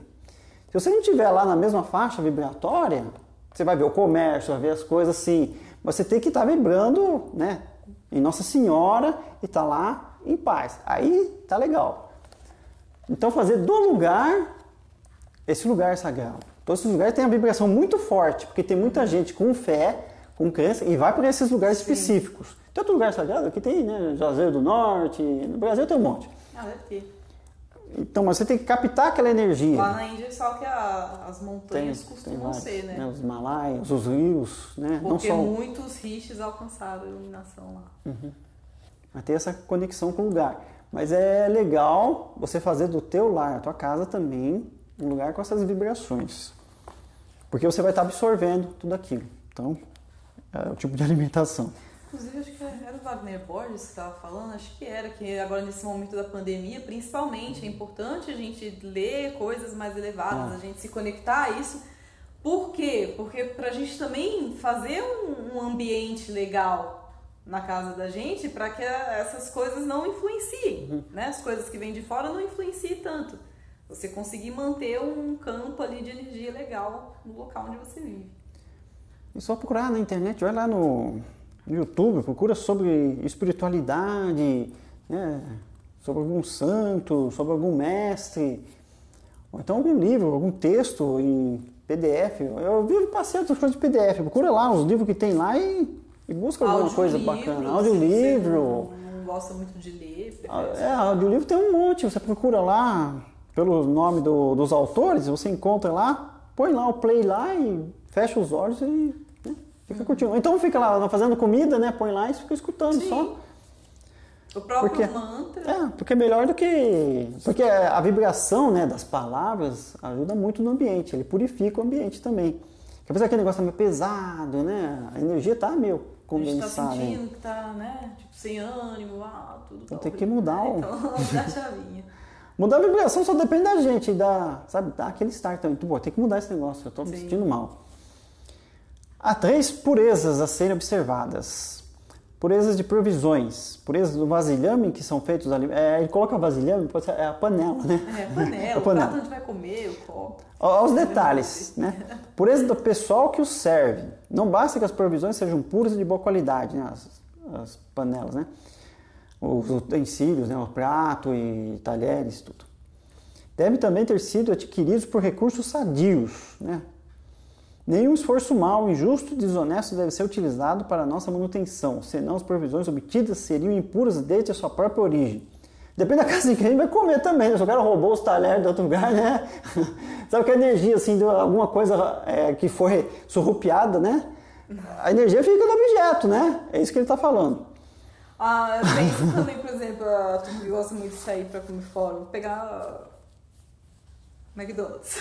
Se você não estiver lá na mesma faixa vibratória, você vai ver o comércio, vai ver as coisas assim. Você tem que estar vibrando, né, em Nossa Senhora e estar lá em paz. Aí tá legal. Então fazer do lugar esse lugar sagrado. Todos esses lugares têm a vibração muito forte, porque tem muita gente com fé, com crença, e vai para esses lugares específicos. Tem outro lugar sagrado que tem, né? Juazeiro do Norte, no Brasil tem um monte. Deve ter. Então, mas você tem que captar aquela energia. Lá na Índia só que as montanhas costumam ser, né? Os Himalaias, os rios, né? Porque não só... muitos rishis alcançaram a iluminação lá. Vai ter essa conexão com o lugar. Mas é legal você fazer do teu lar, a tua casa também, um lugar com essas vibrações. Porque você vai estar absorvendo tudo aquilo. Então, é o tipo de alimentação. Inclusive, acho que era o Wagner Borges que estava falando, acho que era, que agora nesse momento da pandemia, principalmente, é importante a gente ler coisas mais elevadas, a gente se conectar a isso. Por quê? Porque para a gente também fazer um ambiente legal na casa da gente, para que essas coisas não influenciem, né? As coisas que vêm de fora não influenciem tanto. Você conseguir manter um campo ali de energia legal no local onde você vive. É só procurar na internet, vai lá no YouTube, procura sobre espiritualidade, né? Sobre algum santo, sobre algum mestre, ou então algum livro, algum texto em PDF. Eu vivo passeando essas coisas de PDF, procura lá os livros que tem lá e busca alguma coisa bacana. Audiolivro. Você não gosta muito de ler. Audiolivro tem um monte, você procura lá pelo nome dos autores, você encontra lá, põe lá o play lá e fecha os olhos e fica curtindo. Então fica lá fazendo comida, né? Põe lá e fica escutando. Sim. Só. O próprio mantra. Porque é melhor do que... Porque a vibração, né, das palavras ajuda muito no ambiente. Ele purifica o ambiente também. Porque apesar que o negócio tá meio pesado, né? A energia tá meio condensada. A gente tá sentindo que tá, né? Tipo, sem ânimo, tudo. Então tem que mudar. Então, mudar a chavinha. Mudar a vibração só depende da gente, dar aquele start também. Pô, tem que mudar esse negócio, eu tô me sentindo mal. Há 3 purezas a serem observadas. Purezas de provisões, purezas do vasilhame, que são feitos ali. Ele coloca vasilhame, pode ser a panela, né? A panela, o prato onde vai comer, o copo. Os detalhes, né? Pureza do pessoal que os serve. Não basta que as provisões sejam puras e de boa qualidade, né? As panelas, né? Os utensílios, né? O prato e talheres, tudo. Devem também ter sido adquiridos por recursos sadios, né? Nenhum esforço mau, injusto e desonesto deve ser utilizado para a nossa manutenção, senão as provisões obtidas seriam impuras desde a sua própria origem. Depende da casa de quem vai comer também, né? Se o cara roubou os talheres de outro lugar, né? Sabe que a energia, assim, de alguma coisa que foi surrupiada, né? A energia fica no objeto, né? É isso que ele está falando. Eu penso também, por exemplo, a turma que gosta muito de sair para comer fora, vou pegar McDonald's.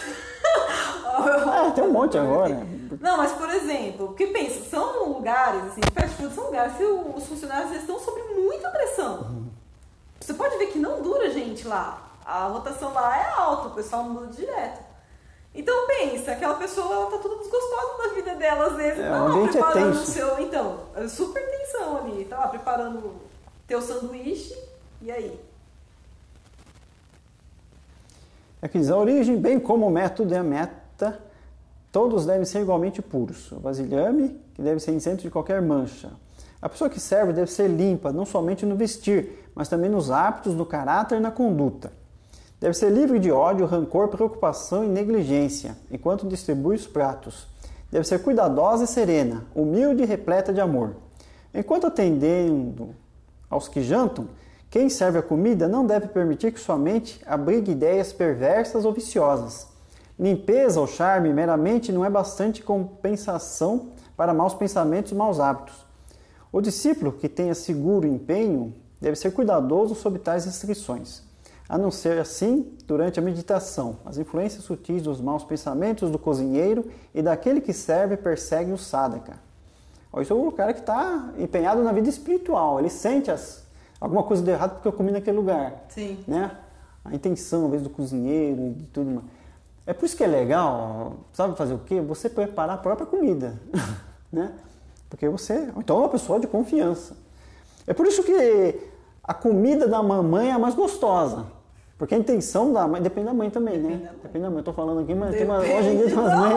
Tem um monte agora. Não, mas por exemplo, porque pensa, são lugares, assim, fast food são lugares que os funcionários estão sob muita pressão. Você pode ver que não dura gente lá. A rotação lá é alta, o pessoal muda direto. Então pensa, aquela pessoa ela tá toda desgostosa da vida dela, às vezes. O ambiente é tenso. Então, super tensão ali. Tá lá preparando teu sanduíche, e aí? Aqui diz, a origem, bem como o método e a meta, todos devem ser igualmente puros. O vasilhame, que deve ser isento de qualquer mancha. A pessoa que serve deve ser limpa, não somente no vestir, mas também nos hábitos, no caráter e na conduta. Deve ser livre de ódio, rancor, preocupação e negligência, enquanto distribui os pratos. Deve ser cuidadosa e serena, humilde e repleta de amor. Enquanto atendendo aos que jantam, quem serve a comida não deve permitir que sua mente abrigue ideias perversas ou viciosas. Limpeza ou charme meramente não é bastante compensação para maus pensamentos e maus hábitos. O discípulo que tenha seguro empenho deve ser cuidadoso sobre tais restrições. A não ser assim, durante a meditação, as influências sutis dos maus pensamentos do cozinheiro e daquele que serve perseguem o sadhaka. Isso é o cara que está empenhado na vida espiritual, ele sente alguma coisa de errado porque eu comi naquele lugar. Sim. Né? A intenção, às vezes, do cozinheiro e de tudo mais. É por isso que é legal, sabe fazer o quê? Você preparar a própria comida, né? Porque você, então, é uma pessoa de confiança. É por isso que a comida da mamãe é a mais gostosa. Porque a intenção da mãe, depende da mãe também, né? Depende da mãe. Eu tô falando aqui, mas hoje em dia tem umas mães...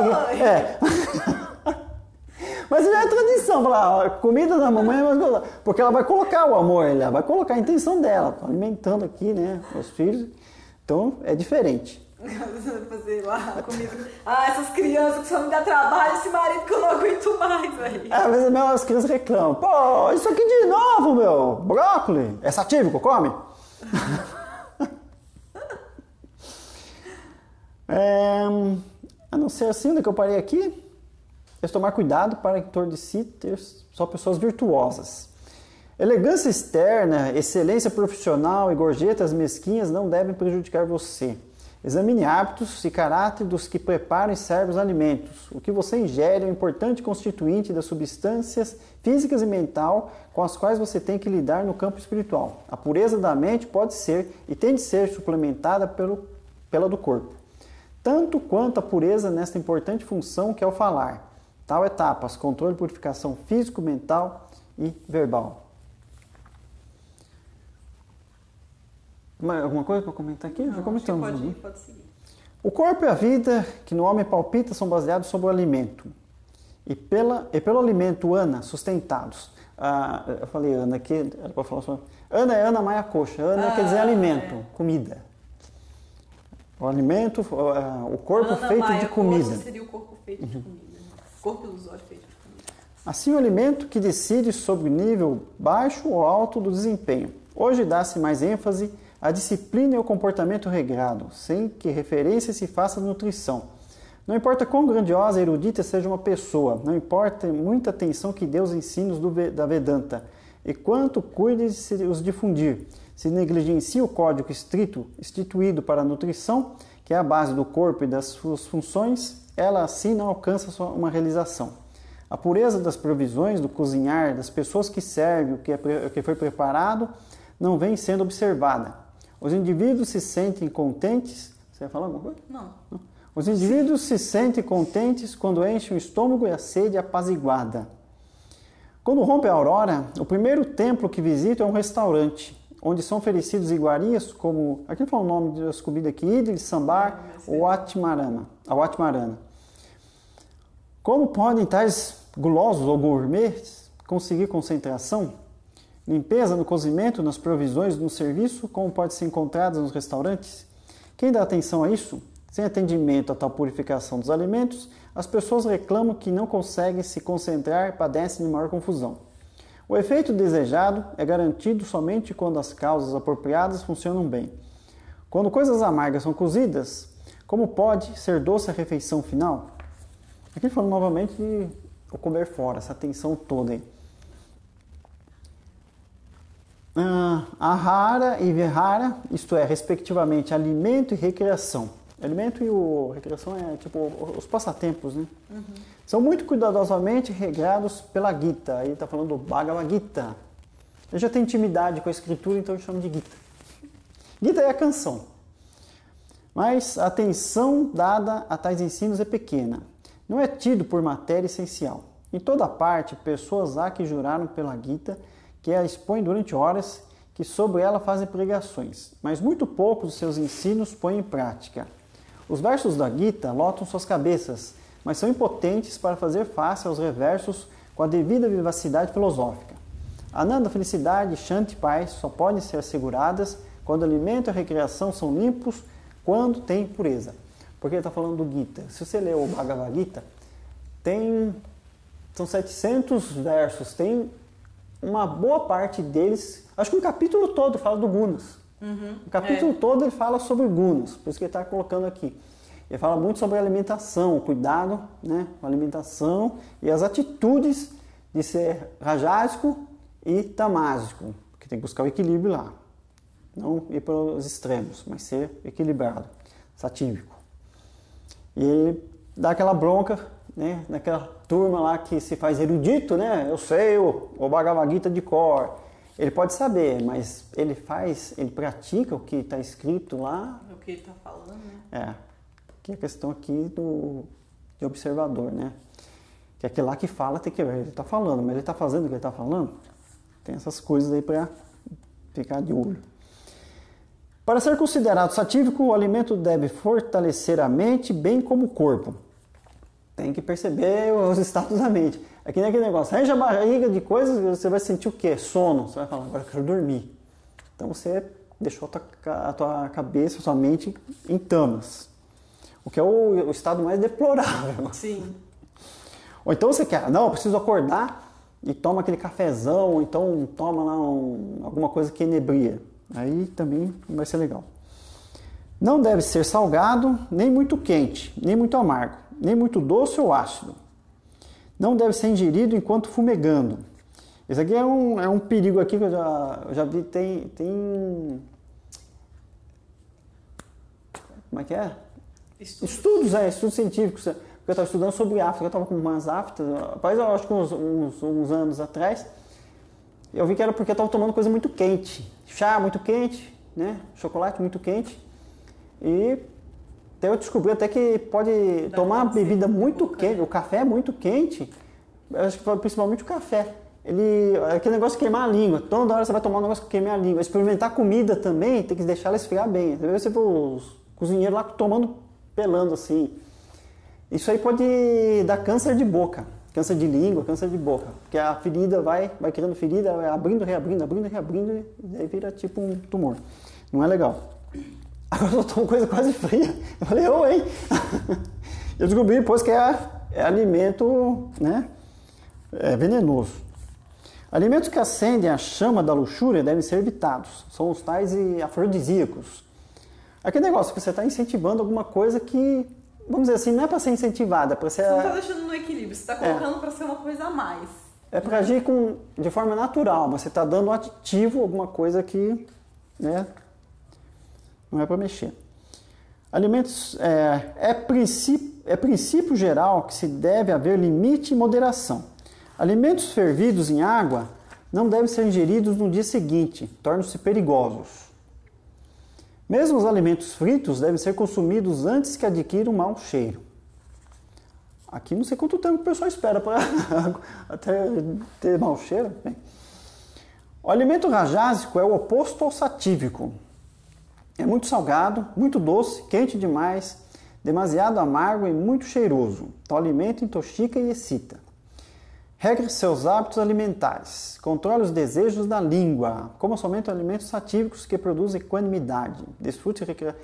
Mas já é tradição, falar, a comida da mamãe é mais gostosa. Porque ela vai colocar o amor, ela vai colocar a intenção dela. Tô alimentando aqui, né, os filhos. Então, é diferente. Fazer lá a comida. Essas crianças que só me dá trabalho, esse marido que eu não aguento mais, aí. Às vezes as crianças reclamam. Pô, isso aqui de novo, meu. Brócolis. É satívico, come? A não ser assim, onde que eu parei aqui? É tomar cuidado para em torno de si ter só pessoas virtuosas. Elegância externa, excelência profissional e gorjetas mesquinhas não devem prejudicar você. Examine hábitos e caráter dos que preparam e servem os alimentos. O que você ingere é um importante constituinte das substâncias físicas e mental com as quais você tem que lidar no campo espiritual. A pureza da mente pode ser e tem de ser suplementada pela do corpo, tanto quanto a pureza nesta importante função que é o falar. Tal etapas, controle e purificação físico, mental e verbal. Alguma coisa para comentar aqui? Já comentamos. Pode seguir. O corpo e a vida que no homem palpita são baseados sobre o alimento. E pelo alimento Ana, sustentados. Eu falei Ana aqui, era para falar só. Ana é Ana Maia Coxa. Ana quer dizer alimento, comida. O alimento, o corpo Ana feito Maia de comida. Coxa seria o corpo feito de comida. O corpo ilusório feito de comida. Assim, o alimento que decide sobre o nível baixo ou alto do desempenho. Hoje dá-se mais ênfase à disciplina e ao comportamento regrado, sem que referência se faça à nutrição. Não importa quão grandiosa e erudita seja uma pessoa, não importa muita atenção que dê aos ensinos da Vedanta, e quanto cuide de os difundir. Se negligencia o código estrito instituído para a nutrição, que é a base do corpo e das suas funções, ela assim não alcança uma realização. A pureza das provisões, do cozinhar, das pessoas que servem, o que foi preparado, não vem sendo observada. Os indivíduos se sentem contentes... Você ia falar alguma coisa? Não. Os indivíduos se sentem contentes quando enchem o estômago e a sede apaziguada. Quando rompe a aurora, o primeiro templo que visito é um restaurante, onde são oferecidos iguarias como... Aqui fala o nome das comidas aqui, idli, sambar ou atmarana. Como podem tais gulosos ou gourmets conseguir concentração? Limpeza no cozimento, nas provisões, no serviço, como pode ser encontrada nos restaurantes? Quem dá atenção a isso? Sem atendimento a tal purificação dos alimentos, as pessoas reclamam que não conseguem se concentrar e padecem de maior confusão. O efeito desejado é garantido somente quando as causas apropriadas funcionam bem. Quando coisas amargas são cozidas, como pode ser doce a refeição final? Aqui falando novamente de o comer fora, essa atenção toda aí. Ahara e Vihara, isto é, respectivamente, alimento e recreação. Alimento e recreação é tipo os passatempos, né? Uhum. São muito cuidadosamente regrados pela Gita. Aí está falando do Bhagavad Gita. Eu já tenho intimidade com a escritura, então eu chamo de Gita. Gita é a canção. Mas a atenção dada a tais ensinos é pequena. Não é tido por matéria essencial. Em toda parte, pessoas há que juraram pela Gita, que a expõem durante horas, que sobre ela fazem pregações, mas muito poucos dos seus ensinos põem em prática. Os versos da Gita lotam suas cabeças, mas são impotentes para fazer face aos reversos com a devida vivacidade filosófica. Ananda, felicidade, Shanti, paz só podem ser asseguradas quando o alimento e a recreação são limpos, quando tem pureza. Porque ele está falando do Gita. Se você ler o Bhagavad Gita, são 700 versos, tem uma boa parte deles, acho que um capítulo todo fala do gunas. O capítulo todo ele fala sobre gunas, por isso que ele está colocando aqui. Ele fala muito sobre a alimentação, o cuidado, né, com a alimentação e as atitudes de ser rajásico e tamásico, Porque tem que buscar o equilíbrio lá. Não ir para os extremos, mas ser equilibrado, satívico. E ele dá aquela bronca, né, naquela turma lá que se faz erudito, né? Eu sei o Bhagavad Gita de cor. Ele pode saber, mas ele pratica o que está escrito lá. É o que ele está falando, né? É. Que é a questão aqui de observador, né? Que é aquele lá que fala, tem que ver. Ele está falando, mas ele está fazendo o que ele está falando? Tem essas coisas aí para ficar de olho. Para ser considerado satívico, o alimento deve fortalecer a mente, bem como o corpo. Tem que perceber os estados da mente. É que nem aquele negócio, enche a barriga de coisas, você vai sentir o quê? Sono. Você vai falar, agora eu quero dormir. Então você deixou a tua cabeça, a sua mente em tamas. O que é o estado mais deplorável. Sim. Ou então você quer, não, eu preciso acordar e toma aquele cafezão, ou então toma lá alguma coisa que inebria. Aí também não vai ser legal. Não deve ser salgado, nem muito quente, nem muito amargo, nem muito doce ou ácido. Não deve ser ingerido enquanto fumegando. Esse aqui é um perigo aqui que eu já vi, tem... Como é que é? Estudos científicos. Porque eu estava estudando sobre África, eu estava com umas aftas, rapaz, eu acho que uns anos atrás, eu vi que era porque eu estava tomando coisa muito quente. Chá muito quente, né? Chocolate muito quente. E até eu descobri até que pode tomar uma bebida muito quente, o café é muito quente, acho que principalmente o café. Aquele negócio de queimar a língua, toda hora você vai tomar um negócio que queima a língua. Experimentar comida também, tem que deixar ela esfriar bem. Você vê os cozinheiros lá tomando, pelando assim. Isso aí pode dar câncer de boca, câncer de língua, câncer de boca. Porque a ferida vai criando ferida, vai abrindo, reabrindo, e aí vira tipo um tumor. Não é legal. Agora eu tomo coisa quase fria. Eu falei, hein? Eu descobri depois que é alimento, né? É venenoso. Alimentos que acendem a chama da luxúria devem ser evitados. São os tais afrodisíacos. Aquele negócio que você está incentivando alguma coisa que, vamos dizer assim, não é para ser incentivada, é para ser... Você não está deixando no equilíbrio, você está colocando para ser uma coisa a mais. É para agir de forma natural, mas você está dando um aditivo, alguma coisa que, né, não é para mexer. Alimentos é princípio geral que se deve haver limite e moderação. Alimentos fervidos em água não devem ser ingeridos no dia seguinte, tornam-se perigosos. Mesmo os alimentos fritos devem ser consumidos antes que adquiram um mau cheiro. Aqui não sei quanto tempo o pessoal espera para até ter mau cheiro. Bem, o alimento rajásico é o oposto ao satívico. É muito salgado, muito doce, quente demais, demasiado amargo e muito cheiroso. Tal alimento intoxica e excita. Regre seus hábitos alimentares. Controle os desejos da língua. Coma somente alimentos satívicos que produzem equanimidade. Desfrute e recreação.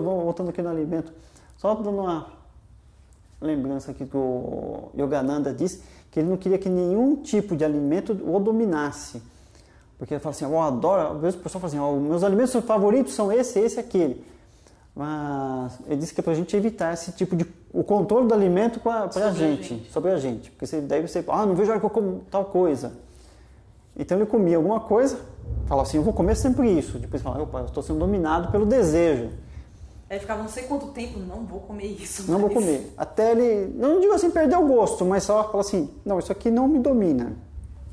Voltando aqui no alimento, só dando uma lembrança aqui que o Yogananda disse que ele não queria que nenhum tipo de alimento o dominasse. Porque ele fala assim, eu adoro, às vezes o pessoal fala assim, meus alimentos favoritos são esse e aquele. Mas ele disse que é para a gente evitar esse tipo de... o controle do alimento sobre a gente. Porque daí você, não vejo a hora que eu como tal coisa. Então ele comia alguma coisa, falava assim, eu vou comer sempre isso. Depois falava, opa, eu estou sendo dominado pelo desejo. Aí ficava não sei quanto tempo, não vou comer isso. Não vou comer. Até ele, não digo assim, perder o gosto, mas só fala assim, não, isso aqui não me domina.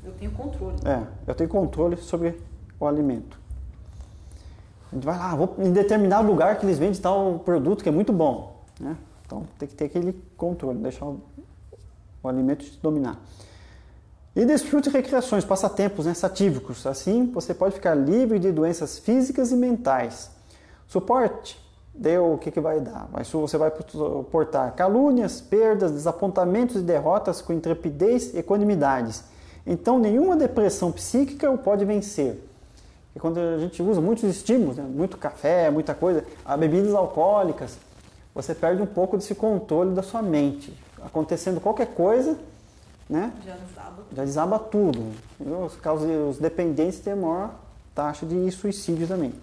Eu tenho controle. Eu tenho controle sobre o alimento. A gente vai lá, vou em determinado lugar que eles vendem tal produto que é muito bom, né? Então tem que ter aquele controle, deixar o alimento te dominar. E desfrute recreações, passatempos, né, satívicos. Assim você pode ficar livre de doenças físicas e mentais. Suporte, o que vai dar? Você vai suportar calúnias, perdas, desapontamentos e derrotas com intrepidez e equanimidades. Então nenhuma depressão psíquica o pode vencer. E quando a gente usa muitos estímulos, né, muito café, muita coisa, bebidas alcoólicas, você perde um pouco desse controle da sua mente. Acontecendo qualquer coisa, né, já desaba tudo. Os dependentes têm a maior taxa de suicídio também.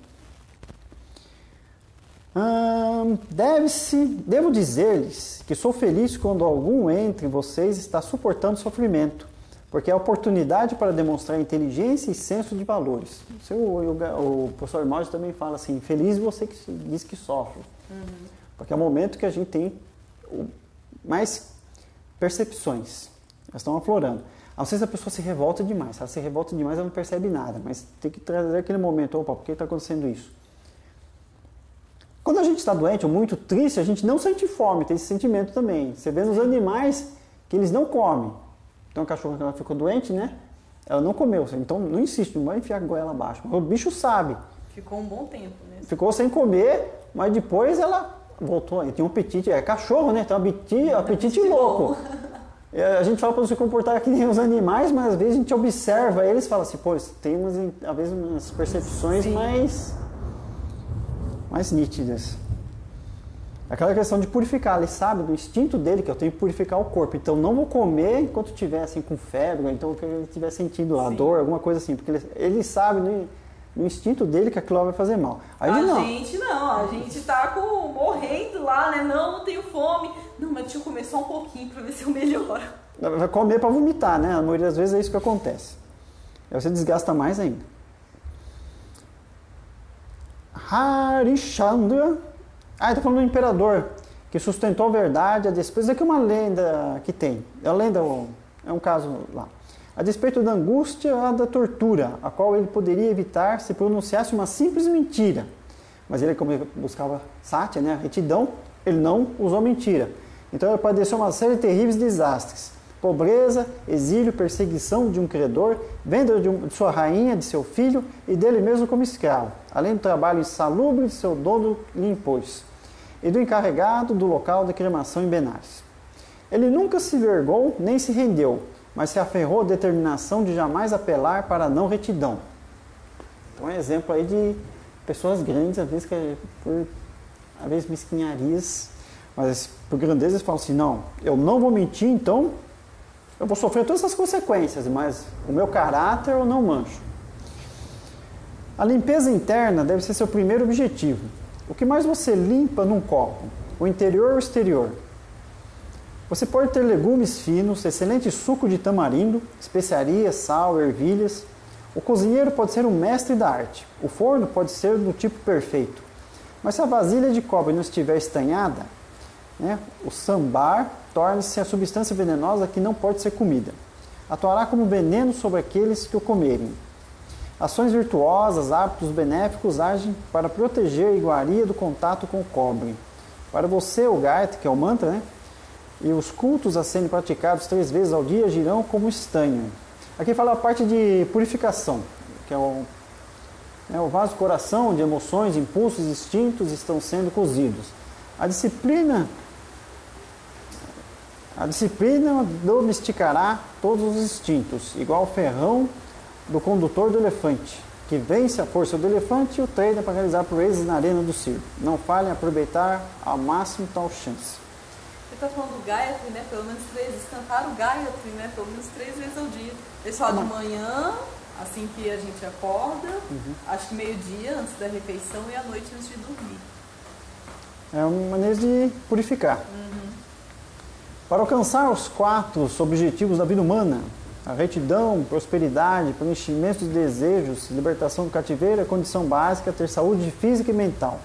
Devo dizer-lhes que sou feliz quando algum entre vocês está suportando sofrimento, porque é a oportunidade para demonstrar inteligência e senso de valores. O professor Hermógenes também fala assim, feliz você que diz que sofre. Porque é o momento que a gente tem mais percepções, elas estão aflorando. Às vezes a pessoa se revolta demais, se ela se revolta demais ela não percebe nada, mas tem que trazer aquele momento, opa, por que está acontecendo isso? Quando a gente está doente ou muito triste, a gente não sente fome, tem esse sentimento também. Você vê nos animais que eles não comem. Então a cachorra que ela ficou doente, né? Ela não comeu, então não insiste, não vai enfiar a goela abaixo. O bicho sabe. Ficou um bom tempo, né? Ficou sem comer, mas depois ela voltou. Tem um apetite, é cachorro, né? Tem um apetite louco. A gente fala para se comportar que nem os animais, mas às vezes a gente observa eles e fala assim, pô, tem às vezes umas percepções mais nítidas. Aquela questão de purificar, ele sabe do instinto dele que eu tenho que purificar o corpo, então não vou comer enquanto estiver assim com febre, ou então que ele estiver sentindo a dor, alguma coisa assim, porque ele sabe no instinto dele que aquilo vai fazer mal. Aí gente não, a gente tá morrendo lá, né? Não tenho fome. Não, mas deixa eu comer só um pouquinho pra ver se eu melhoro. Vai comer pra vomitar, né? A maioria das vezes é isso que acontece. Aí você desgasta mais ainda. Harishchandra. Está falando do imperador que sustentou a verdade a despeito. Isso aqui é uma lenda que tem. É uma lenda, é um caso lá. A despeito da angústia e da tortura, a qual ele poderia evitar se pronunciasse uma simples mentira. Mas ele, como ele buscava satya, né, retidão, ele não usou mentira. Então ele padeceu uma série de terríveis desastres. Pobreza, exílio, perseguição de um credor, venda de sua rainha, de seu filho e dele mesmo como escravo, além do trabalho insalubre de seu dono lhe impôs, e do encarregado do local de cremação em Benares. Ele nunca se vergou nem se rendeu, mas se aferrou à determinação de jamais apelar para a não retidão. Então é um exemplo aí de pessoas grandes, às vezes às vezes mesquinharias, mas por grandeza eles falam assim, não, eu não vou mentir, então eu vou sofrer todas essas consequências, mas o meu caráter eu não mancho. A limpeza interna deve ser seu primeiro objetivo. O que mais você limpa num copo? O interior ou o exterior? Você pode ter legumes finos, excelente suco de tamarindo, especiarias, sal, ervilhas. O cozinheiro pode ser um mestre da arte. O forno pode ser do tipo perfeito. Mas se a vasilha de cobre não estiver estanhada, né, o sambar torna-se a substância venenosa que não pode ser comida. Atuará como veneno sobre aqueles que o comerem. Ações virtuosas, hábitos benéficos agem para proteger a iguaria do contato com o cobre. Para você, o Gayatri, que é o mantra, né? E os cultos a serem praticados 3 vezes ao dia girão como estanho. Aqui fala a parte de purificação, que é o vaso do coração, onde emoções, impulsos, instintos estão sendo cozidos. A disciplina domesticará todos os instintos, igual ao ferrão do condutor do elefante, que vence a força do elefante e o treina para realizar proezas na arena do circo. Não falhem em aproveitar ao máximo tal chance. Você está falando do Gayatri, né? Pelo menos 3 vezes. Cantaram o Gayatri, né? Pelo menos 3 vezes ao dia. Eles falam de manhã, assim que a gente acorda, acho que meio-dia antes da refeição e à noite antes de dormir. É uma maneira de purificar. Para alcançar os 4 objetivos da vida humana, a retidão, prosperidade, preenchimento de desejos, libertação do cativeiro, a condição básica é ter saúde física e mental.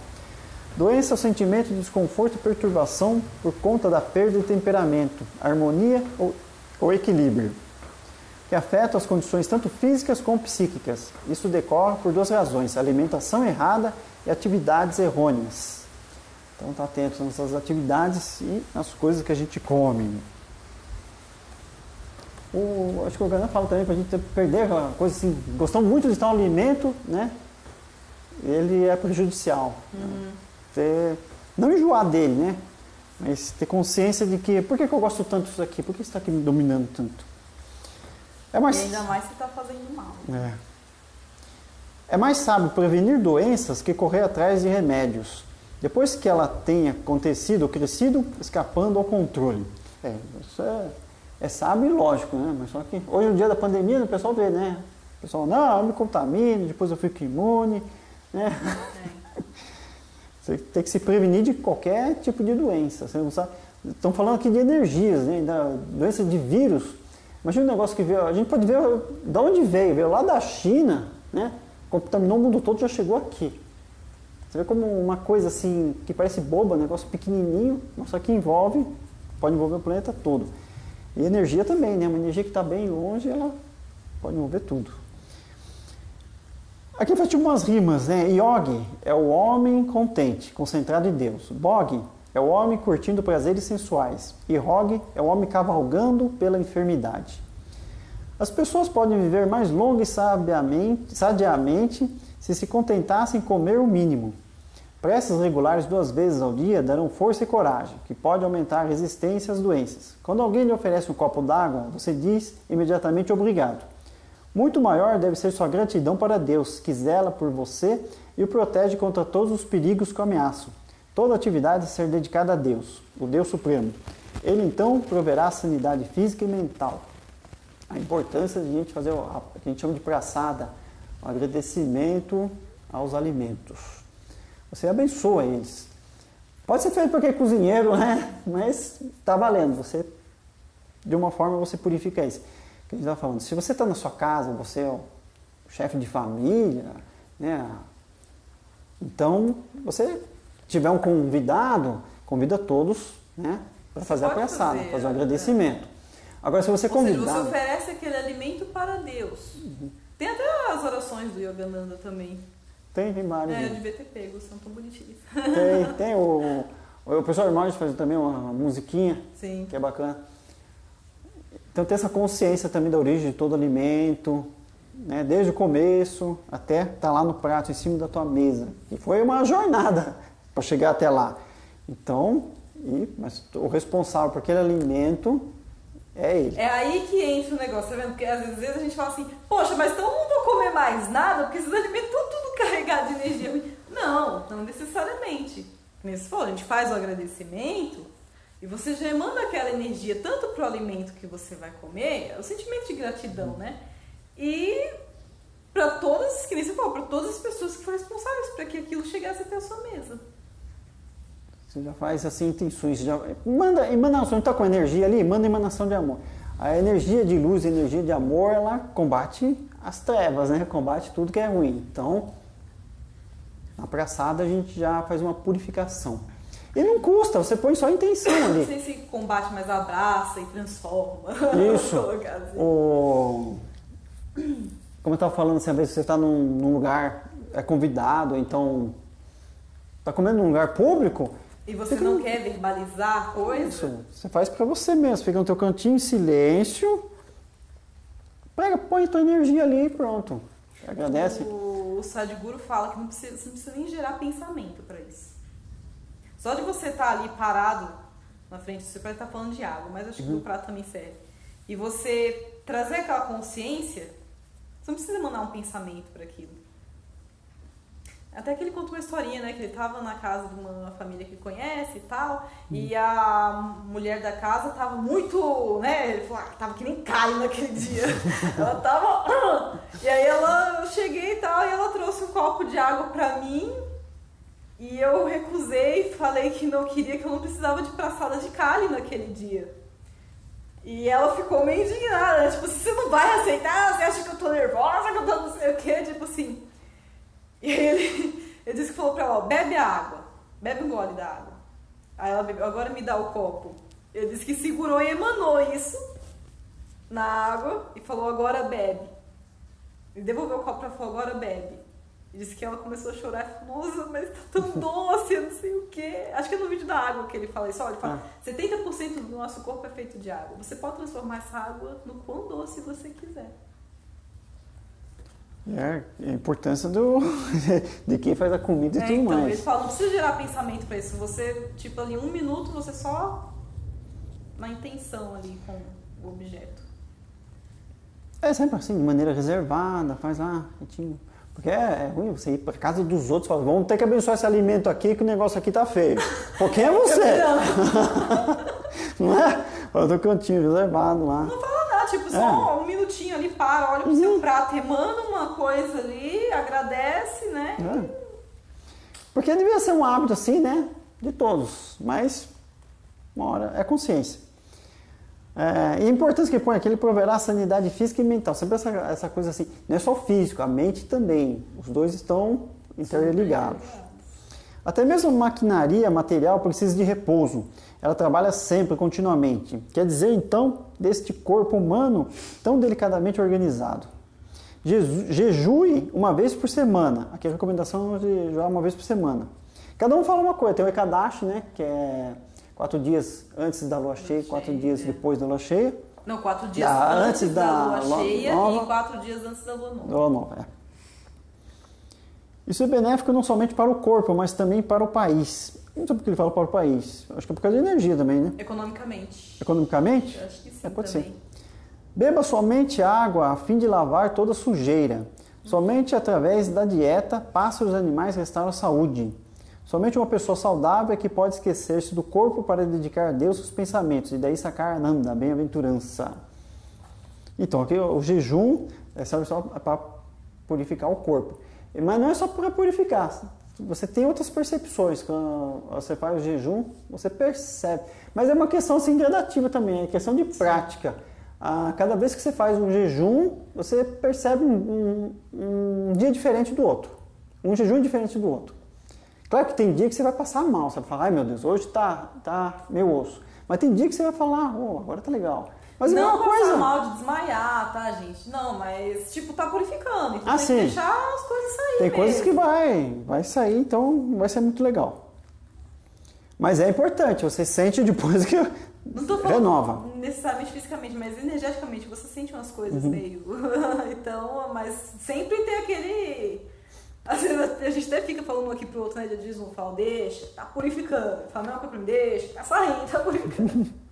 Doença é o sentimento de desconforto e perturbação por conta da perda de temperamento, harmonia ou equilíbrio, que afetam as condições tanto físicas como psíquicas. Isso decorre por 2 razões, alimentação errada e atividades errôneas. Então, está atento nas nossas atividades e nas coisas que a gente come. Acho que o Gana fala também para a gente perder aquela coisa assim, gostamos muito de tal alimento, né? Ele é prejudicial. Você não enjoar dele, né? Mas ter consciência de que, por que eu gosto tanto disso aqui? Por que isso está aqui me dominando tanto? E ainda mais se está fazendo mal. É mais sábio prevenir doenças que correr atrás de remédios, depois que ela tenha acontecido ou crescido, escapando ao controle. Isso é sábio e lógico, né? Mas só que hoje, no dia da pandemia, o pessoal vê, né? O pessoal, não, eu me contamino, depois eu fico imune, né? Você tem que se prevenir de qualquer tipo de doença. Você não sabe. Estão falando aqui de energias, né? Da doença de vírus. Imagina um negócio que veio, a gente pode ver de onde veio lá da China, né? Contaminou o mundo todo, já chegou aqui. Você vê como uma coisa assim, que parece boba, um negócio pequenininho, só que pode envolver o planeta todo. E energia também, né? Uma energia que está bem longe, ela pode envolver tudo. Aqui faz tipo umas rimas, né? Yogi é o homem contente, concentrado em Deus. Bog é o homem curtindo prazeres sensuais. E Hog é o homem cavalgando pela enfermidade. As pessoas podem viver mais longa e sadiamente se contentassem em comer o mínimo. Preces regulares 2 vezes ao dia darão força e coragem, que pode aumentar a resistência às doenças. Quando alguém lhe oferece um copo d'água, você diz imediatamente obrigado. Muito maior deve ser sua gratidão para Deus, que zela por você e o protege contra todos os perigos que o ameaçam. Toda atividade deve ser dedicada a Deus, o Deus Supremo. Ele então proverá sanidade física e mental. A importância de a gente fazer o que a gente chama de praçada, o agradecimento aos alimentos. Você abençoa eles. Pode ser feito porque é cozinheiro, né? Mas está valendo. Você, de uma forma, você purifica isso. Que a gente está falando. Se você está na sua casa, você é o chefe de família, né? Então, você tiver um convidado, convida todos, né? Para fazer a praçada, fazer um agradecimento. Agora, se você convidar... Ou seja, você oferece aquele alimento para Deus. Tem até as orações do Yogananda também. Tem vários. Eu devia ter pego, são tão bonitinhos. Tem o professor Marge faz também uma musiquinha, sim, que é bacana. Então ter essa consciência também da origem de todo alimento, né, desde o começo até estar lá no prato, em cima da tua mesa. E foi uma jornada para chegar até lá. Então, mas o responsável por aquele alimento é ele. É aí que entra o negócio, tá vendo? Porque às vezes a gente fala assim, poxa, mas então eu não vou comer mais nada, porque esses alimentos estão tudo carregados de energia ruim. Não necessariamente. Como você falou, a gente faz o agradecimento e você já emana aquela energia tanto para o alimento que você vai comer, o sentimento de gratidão, né? E para todas, que nem você falou, para todas as pessoas que foram responsáveis para que aquilo chegasse até a sua mesa. Você já faz assim intenções, já manda emanação, está com energia ali, manda emanação de amor. A energia de luz, a energia de amor, ela combate as trevas, né? Combate tudo que é ruim. Então, na praçada a gente já faz uma purificação. E não custa, você põe só a intenção ali. Não sei se combate, mas abraça e transforma. Isso. Assim. Como eu estava falando, assim, às vezes você está num lugar, é convidado, então está comendo num lugar público. E você não quer verbalizar a coisa? Isso, você faz para você mesmo, fica no teu cantinho em silêncio, põe a tua energia ali e pronto. Agradece. O Sadhguru fala que você não precisa nem gerar pensamento para isso. Só de você estar ali parado na frente, você pode estar falando de água, mas acho que o prato também serve. E você trazer aquela consciência, você não precisa mandar um pensamento para aquilo. Até que ele conta uma historinha, né? Que ele estava na casa de uma família que ele conhece e tal. E a mulher da casa estava muito, né? Ele falou, tava que nem Kali naquele dia. Ela tava... E aí eu cheguei e tal, e ela trouxe um copo de água pra mim. E eu recusei, falei que não queria, que eu não precisava de praçada de Kali naquele dia. E ela ficou meio indignada, né? Tipo, você não vai aceitar? Você acha que eu tô nervosa, que eu tô não sei o quê? Tipo assim... E aí ele disse que falou pra ela, ó, bebe a água, bebe um gole da água. Aí ela bebeu, agora me dá o copo. Ele disse que segurou e emanou isso na água e falou, agora bebe. Ele devolveu o copo pra ela e falou, agora bebe. E disse que ela começou a chorar e falou, nossa, mas tá tão doce, eu não sei o quê. Acho que é no vídeo da água que ele fala isso. Olha, ele fala, 70% do nosso corpo é feito de água. Você pode transformar essa água no quão doce você quiser. É a importância de quem faz a comida e tudo então, mais. Ele fala, não precisa gerar pensamento para isso. Você, tipo, ali 1 minuto, você só na intenção ali com o objeto. É sempre assim, de maneira reservada, faz lá, quietinho. Porque é ruim você ir para casa dos outros e falar, vamos ter que abençoar esse alimento aqui, que o negócio aqui tá feio. Pô, quem é você? Não é? Eu tô cantinho, reservado lá. Não fala nada, tipo, só 1 minutinho ali, para, olha pro seu prato, emana uma coisa ali, agradece, né? Porque devia ser um hábito assim, né? De todos, mas uma hora é consciência. E a importância que ele põe aqui, ele proverá a sanidade física e mental. Sempre essa coisa assim, não é só o físico, a mente também. Os dois estão interligados. Até mesmo a maquinaria material precisa de repouso. Ela trabalha sempre, continuamente. Quer dizer, então, deste corpo humano tão delicadamente organizado. Jejue uma vez por semana. Aqui a recomendação é jejuar uma vez por semana. Cada um fala uma coisa. Tem o Ekadashi, né? Que é 4 dias antes da lua cheia, 4 dias depois da lua cheia. Não, 4 dias antes da lua cheia nova, e 4 dias antes da lua nova. Lua nova, Isso é benéfico não somente para o corpo, mas também para o país. Não sei por que ele fala para o país. Acho que é por causa de energia também, né? Economicamente. Economicamente? Eu acho que sim, pode também. ser. Beba somente água a fim de lavar toda sujeira. Somente através da dieta, pássaros e animais restauram a saúde. Somente uma pessoa saudável é que pode esquecer-se do corpo para dedicar a Deus os pensamentos. E daí sacar Ananda, a bem-aventurança. Então, aqui o jejum serve só para purificar o corpo. Mas não é só para purificar. Você tem outras percepções. Quando você faz o jejum, você percebe. Mas é uma questão assim, gradativa também, é questão de prática. Cada vez que você faz um jejum, você percebe um dia diferente do outro. Um jejum diferente do outro. Claro que tem dia que você vai passar mal, você vai falar, ai meu Deus, hoje tá meio osso. Mas tem dia que você vai falar, agora tá legal. Mas não é uma coisa. passar mal de desmaiar, tá, gente? Não, mas tipo, tá purificando. Então tem sim. que deixar as coisas sair. Tem mesmo. coisas que vai sair, então vai ser muito legal. Mas é importante, você sente depois que não tô falando renova. Necessariamente fisicamente, mas energeticamente você sente umas coisas meio. Então, mas sempre tem aquele. Às vezes a gente até fica falando um aqui pro outro, né? Diz um, fala, deixa, tá purificando. Fala, não, pra mim, deixa, tá saindo, tá purificando.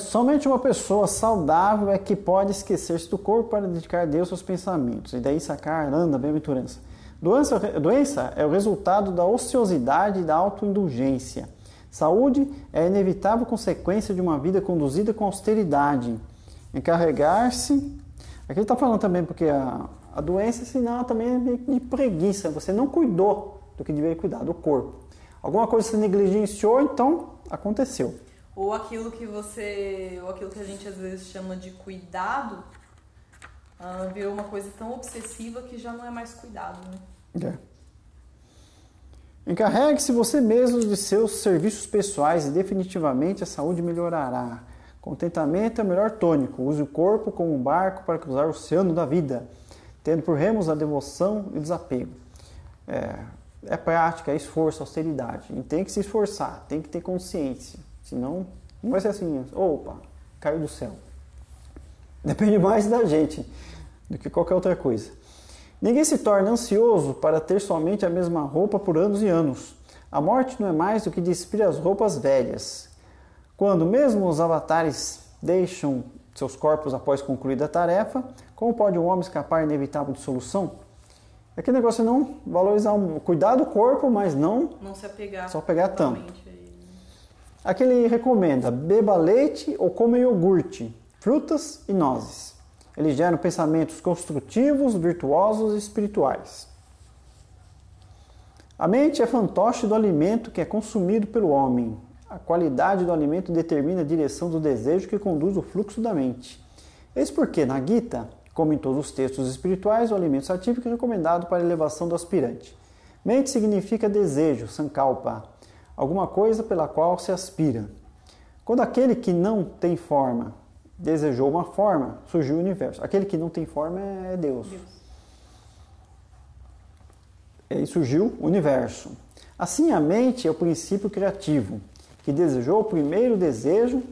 Somente uma pessoa saudável é que pode esquecer-se do corpo para dedicar a Deus seus pensamentos. E daí sacar Ananda, bem-aventurança. Doença é o resultado da ociosidade e da autoindulgência. Saúde é a inevitável consequência de uma vida conduzida com austeridade. Encarregar-se... Aqui ele está falando também porque a doença, senão, também é meio de preguiça. Você não cuidou do que deveria cuidar, do corpo. Alguma coisa você negligenciou, então aconteceu. Ou aquilo que a gente às vezes chama de cuidado, virou uma coisa tão obsessiva que já não é mais cuidado, né? Encarregue-se você mesmo de seus serviços pessoais e definitivamente a saúde melhorará. Contentamento é o melhor tônico. Use o corpo como um barco para cruzar o oceano da vida, tendo por remos a devoção e o desapego. É prática, é esforço, austeridade. E tem que se esforçar, tem que ter consciência. Senão, não vai ser assim, opa, caiu do céu. Depende mais da gente do que qualquer outra coisa. Ninguém se torna ansioso para ter somente a mesma roupa por anos e anos. A morte não é mais do que despir as roupas velhas. Quando mesmo os avatares deixam seus corpos após concluída a tarefa, como pode um homem escapar inevitável dissolução? É que negócio é não valorizar, cuidar do corpo, mas não se apegar, só pegar tanto. Aqui ele recomenda, beba leite ou coma iogurte, frutas e nozes. Eles geram pensamentos construtivos, virtuosos e espirituais. A mente é fantoche do alimento que é consumido pelo homem. A qualidade do alimento determina a direção do desejo que conduz o fluxo da mente. Eis porque, na Gita, como em todos os textos espirituais, o alimento satívico é recomendado para a elevação do aspirante. Mente significa desejo, sankalpa, alguma coisa pela qual se aspira. Quando aquele que não tem forma desejou uma forma, surgiu o universo. Aquele que não tem forma é Deus. E aí surgiu o universo. Assim, a mente é o princípio criativo, que desejou o primeiro desejo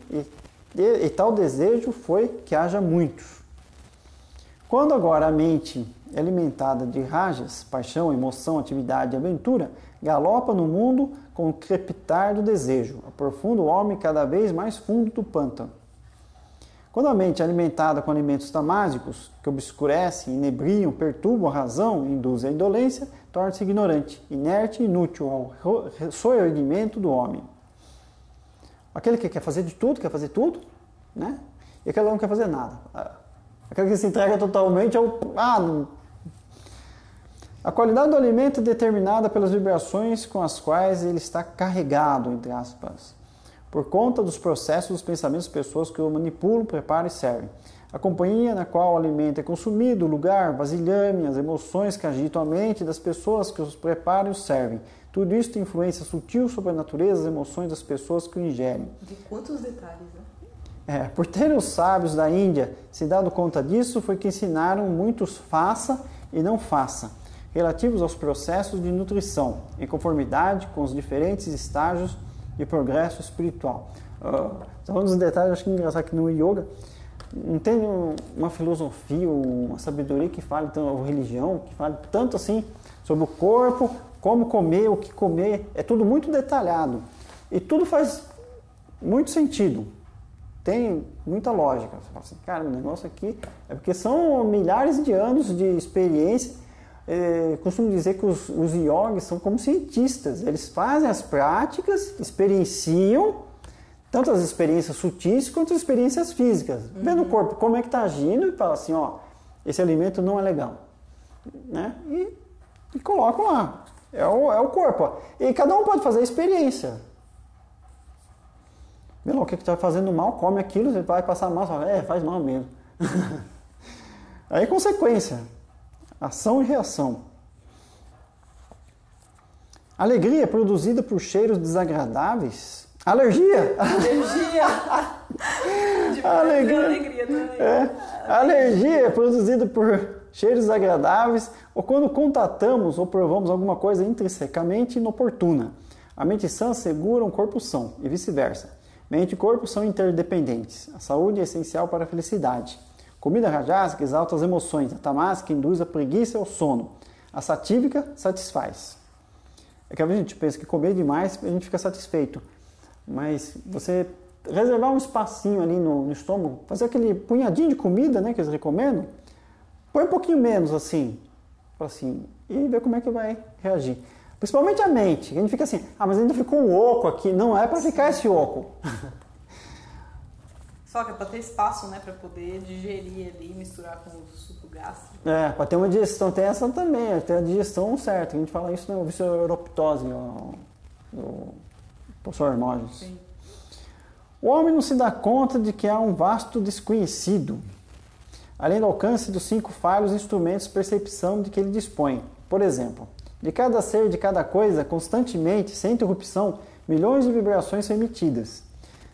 e tal desejo foi que haja muitos. Quando agora a mente é alimentada de rajas, paixão, emoção, atividade e aventura, galopa no mundo com o crepitar do desejo, aprofunda o homem cada vez mais fundo do pântano. Quando a mente é alimentada com alimentos tamásicos, que obscurecem, inebriam, perturbam a razão, induzem a indolência, torna-se ignorante, inerte e inútil ao soerguimento do homem. Aquele que quer fazer de tudo, quer fazer tudo, né? E aquele que não quer fazer nada. Aquele que se entrega totalmente ao... A qualidade do alimento é determinada pelas vibrações com as quais ele está carregado, entre aspas. por conta dos processos dos pensamentos das pessoas que o manipulam, preparam e servem. A companhia na qual o alimento é consumido, o lugar, vasilhame, as emoções que agitam a mente das pessoas que os preparam e os servem. Tudo isso tem influência sutil sobre a natureza e as emoções das pessoas que o ingerem. De quantos detalhes, né? Por terem os sábios da Índia se dado conta disso, foi que ensinaram muitos faça e não faça, relativos aos processos de nutrição, em conformidade com os diferentes estágios de progresso espiritual. Um dos detalhes, acho que é engraçado que no yoga não tem uma filosofia, uma sabedoria que fale, ou religião, que fale tanto assim sobre o corpo, como comer, o que comer, é tudo muito detalhado. E tudo faz muito sentido. Tem muita lógica. Você fala assim, cara, o negócio aqui é porque são milhares de anos de experiência. Costumo dizer que os yogis são como cientistas. Eles fazem as práticas, experienciam, tanto as experiências sutis quanto as experiências físicas. Vendo o corpo como é que está agindo e fala assim, ó, esse alimento não é legal. Né? E colocam lá. É o corpo. Ó. E cada um pode fazer a experiência. Vê lá o que está fazendo mal, come aquilo, você vai passar mal, você fala, faz mal mesmo. Aí consequência. Ação e reação. Alegria é produzida por cheiros desagradáveis. Alergia! Alegria também. Alergia é produzida por cheiros desagradáveis ou quando contatamos ou provamos alguma coisa intrinsecamente inoportuna. A mente sã segura um corpo são e vice-versa. Mente e corpo são interdependentes. A saúde é essencial para a felicidade. Comida rajásica exalta as emoções. A tamásica induz a preguiça e ao sono. A satívica satisfaz. É que a gente pensa que comer demais a gente fica satisfeito. Mas você reservar um espacinho ali no estômago, fazer aquele punhadinho de comida, né, que eles recomendam, põe um pouquinho menos assim, e ver como é que vai reagir. Principalmente a mente, a gente fica assim, mas ainda ficou um oco aqui, não é para ficar esse oco. Só que é para ter espaço, né, para poder digerir ali, misturar com o suco gástrico. Para ter uma digestão, tem essa também, tem a digestão certa, a gente fala isso no visceroptose, o professor Hermógenes. Sim. O homem não se dá conta de que há um vasto desconhecido, além do alcance dos 5 falhos instrumentos de percepção de que ele dispõe. Por exemplo, de cada ser, de cada coisa, constantemente, sem interrupção, milhões de vibrações são emitidas.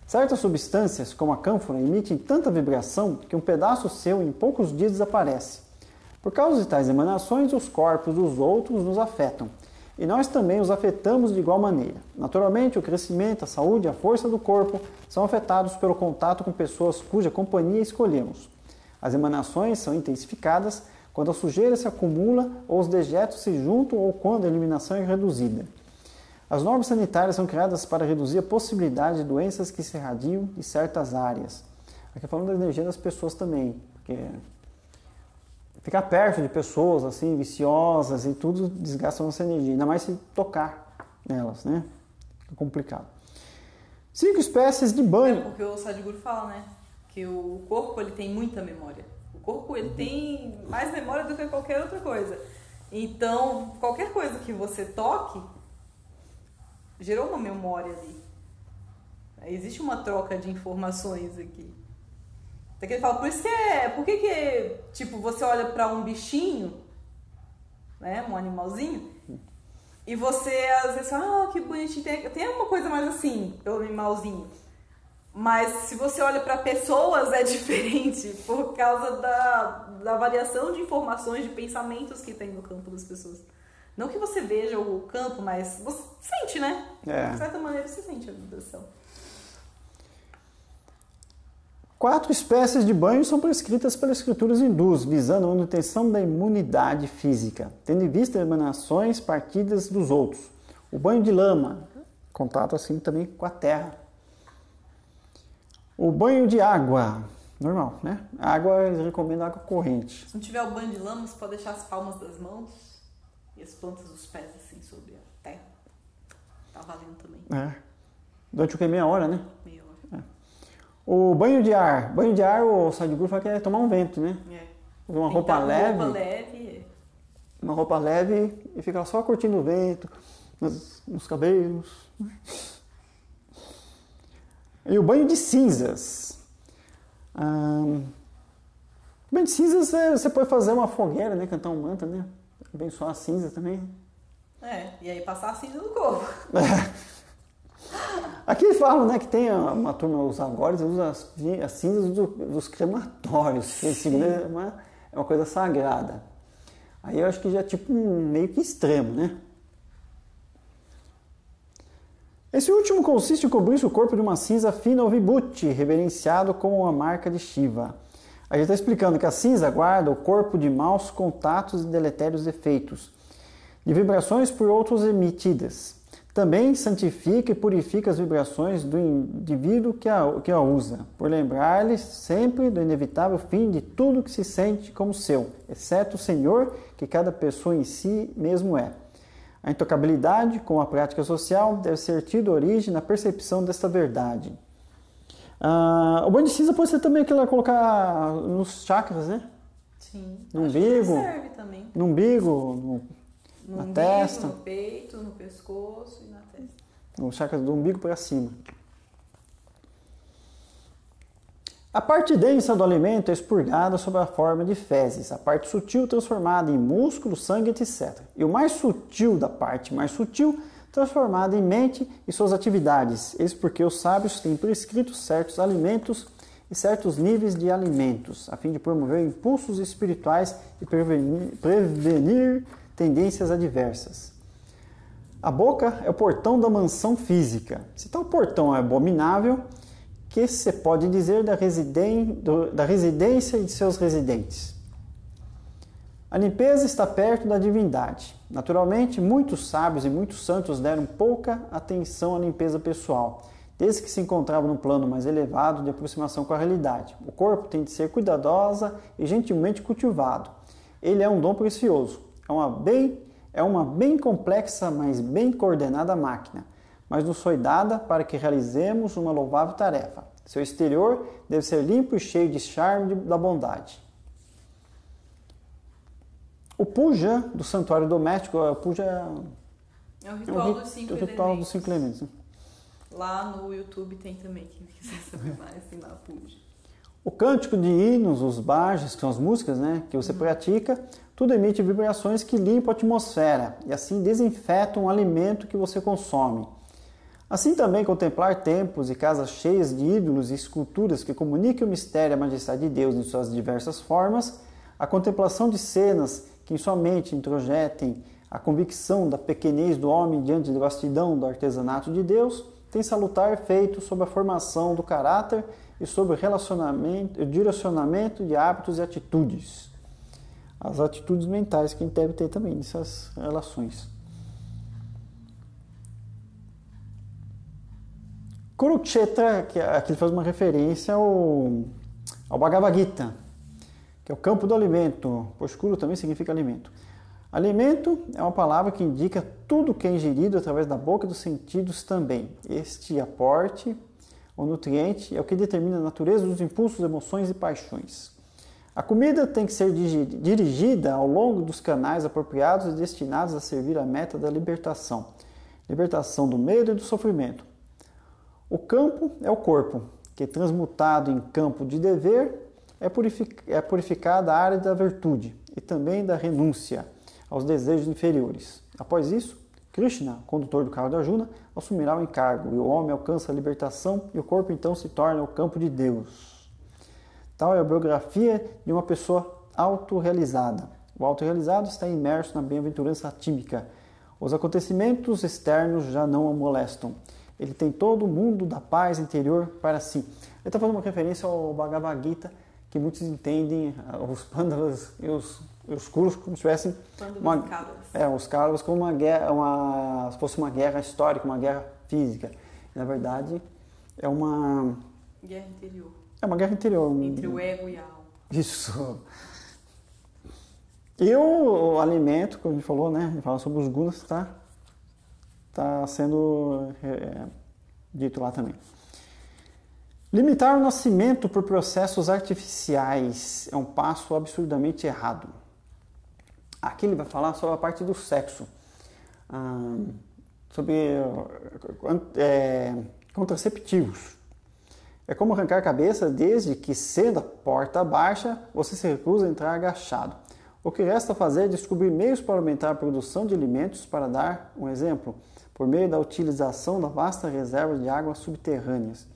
Certas substâncias, como a cânfora, emitem tanta vibração que um pedaço seu em poucos dias desaparece. Por causa de tais emanações, os corpos dos outros nos afetam. E nós também os afetamos de igual maneira. Naturalmente, o crescimento, a saúde e a força do corpo são afetados pelo contato com pessoas cuja companhia escolhemos. As emanações são intensificadas quando a sujeira se acumula ou os dejetos se juntam ou quando a eliminação é reduzida. As normas sanitárias são criadas para reduzir a possibilidade de doenças que se irradiam de certas áreas. Aqui falando da energia das pessoas também, porque ficar perto de pessoas assim, viciosas e tudo desgasta a nossa energia, ainda mais se tocar nelas, né? É complicado. 5 espécies de banho. Porque o Sadhguru fala, né? Que o corpo ele tem muita memória. O corpo ele tem mais memória do que qualquer outra coisa. Então, qualquer coisa que você toque gerou uma memória ali. Existe uma troca de informações aqui. Então, ele fala, por isso que por que tipo, você olha para um bichinho, né, um animalzinho, e você às vezes fala, que bonitinho, tem uma coisa mais assim, pelo animalzinho. Mas se você olha para pessoas é diferente por causa da variação de informações, de pensamentos que tem no campo das pessoas. Não que você veja o campo, mas você sente, né? De certa maneira você sente a vibração. 4 espécies de banho são prescritas pelas escrituras hindus, visando a manutenção da imunidade física, tendo em vista emanações partidas dos outros. O banho de lama, contato assim também com a terra. O banho de água, normal, né? Água, eles recomendam água corrente. Se não tiver o banho de lama, você pode deixar as palmas das mãos e as plantas dos pés assim sobre a terra. Tá valendo também. Durante o que? Meia hora, né? Meia hora. O banho de ar. Banho de ar, o Sadhguru fala que é tomar um vento, né? Uma roupa leve. Uma roupa leve e ficar só curtindo o vento nos cabelos. E o banho de cinzas. Banho de cinzas você pode fazer uma fogueira, né? Cantar um mantra, né? Abençoar a cinza também. E aí passar a cinza no corpo. Aqui eles falam, né, que tem uma turma, os agórios, usa as cinzas dos crematórios. É uma coisa sagrada. Aí eu acho que já é tipo meio que extremo, né? Esse último consiste em cobrir o corpo de uma cinza fina ou vibhuti, reverenciado como uma marca de Shiva. A gente está explicando que a cinza guarda o corpo de maus contatos e deletérios efeitos, de vibrações por outros emitidas. Também santifica e purifica as vibrações do indivíduo que a usa, por lembrar-lhe sempre do inevitável fim de tudo que se sente como seu, exceto o Senhor que cada pessoa em si mesmo é. A intocabilidade, como a prática social, deve ser tido origem na percepção desta verdade. O banho de cinza pode ser também aquilo colocar nos chakras, né? Sim. No umbigo. Serve também. No umbigo, na umbigo, testa. No peito, no pescoço e na testa. No chakra do umbigo para cima. A parte densa do alimento é expurgada sob a forma de fezes, a parte sutil transformada em músculo, sangue, etc. E o mais sutil da parte mais sutil transformada em mente e suas atividades. Eis porque os sábios têm prescrito certos alimentos e certos níveis de alimentos, a fim de promover impulsos espirituais e prevenir tendências adversas. A boca é o portão da mansão física. Se tal portão é abominável, que se pode dizer da residência de seus residentes? A limpeza está perto da divindade. Naturalmente, muitos sábios e muitos santos deram pouca atenção à limpeza pessoal, desde que se encontravam num plano mais elevado de aproximação com a realidade. O corpo tem de ser cuidadosa e gentilmente cultivado. Ele é um dom precioso. É uma bem complexa, mas bem coordenada máquina, mas nos foi dada para que realizemos uma louvável tarefa. Seu exterior deve ser limpo e cheio de charme da bondade. O puja do santuário doméstico, o puja é o ritual dos 5 elementos. Ritual dos 5 elementos. Lá no YouTube tem também, quem quiser saber mais, tem lá puja. O cântico de hinos, os bhajas, que são as músicas, né, que você pratica, tudo emite vibrações que limpam a atmosfera e assim desinfetam o alimento que você consome. Assim também contemplar templos e casas cheias de ídolos e esculturas que comuniquem o mistério e a majestade de Deus em suas diversas formas, a contemplação de cenas que em sua mente introjetem a convicção da pequenez do homem diante da vastidão do artesanato de Deus, tem salutar efeito sobre a formação do caráter e sobre o direcionamento de hábitos e atitudes. As atitudes mentais que a gente deve ter também nessas relações. Kurukshetra, que aqui faz uma referência ao Bhagavad Gita, que é o campo do alimento. Pois Kuru também significa alimento. Alimento é uma palavra que indica tudo que é ingerido através da boca e dos sentidos também. Este aporte ou nutriente é o que determina a natureza dos impulsos, emoções e paixões. A comida tem que ser dirigida ao longo dos canais apropriados e destinados a servir a meta da libertação. Libertação do medo e do sofrimento. O campo é o corpo, que transmutado em campo de dever, é purificada a área da virtude e também da renúncia aos desejos inferiores. Após isso, Krishna, condutor do carro de Arjuna, assumirá o encargo e o homem alcança a libertação e o corpo então se torna o campo de Deus. Tal é a biografia de uma pessoa autorrealizada. O autorrealizado está imerso na bem-aventurança atímica. Os acontecimentos externos já não o molestam. Ele tem todo o mundo da paz interior para si. Ele está fazendo uma referência ao Bhagavad Gita, que muitos entendem os Pandavas e os Kurus como se tivessem os Kauravas como uma guerra, se fosse uma guerra histórica, uma guerra física. Na verdade, é uma guerra interior. É uma guerra interior. Entre o ego e a alma. Isso. E o alimento, como a gente falou, né? A gente fala sobre os gunas, está sendo dito lá também. Limitar o nascimento por processos artificiais é um passo absurdamente errado. Aqui ele vai falar sobre a parte do sexo, sobre contraceptivos. É como arrancar a cabeça desde que, sendo a porta baixa, você se recusa a entrar agachado. O que resta fazer é descobrir meios para aumentar a produção de alimentos, para dar um exemplo, por meio da utilização da vasta reserva de águas subterrâneas.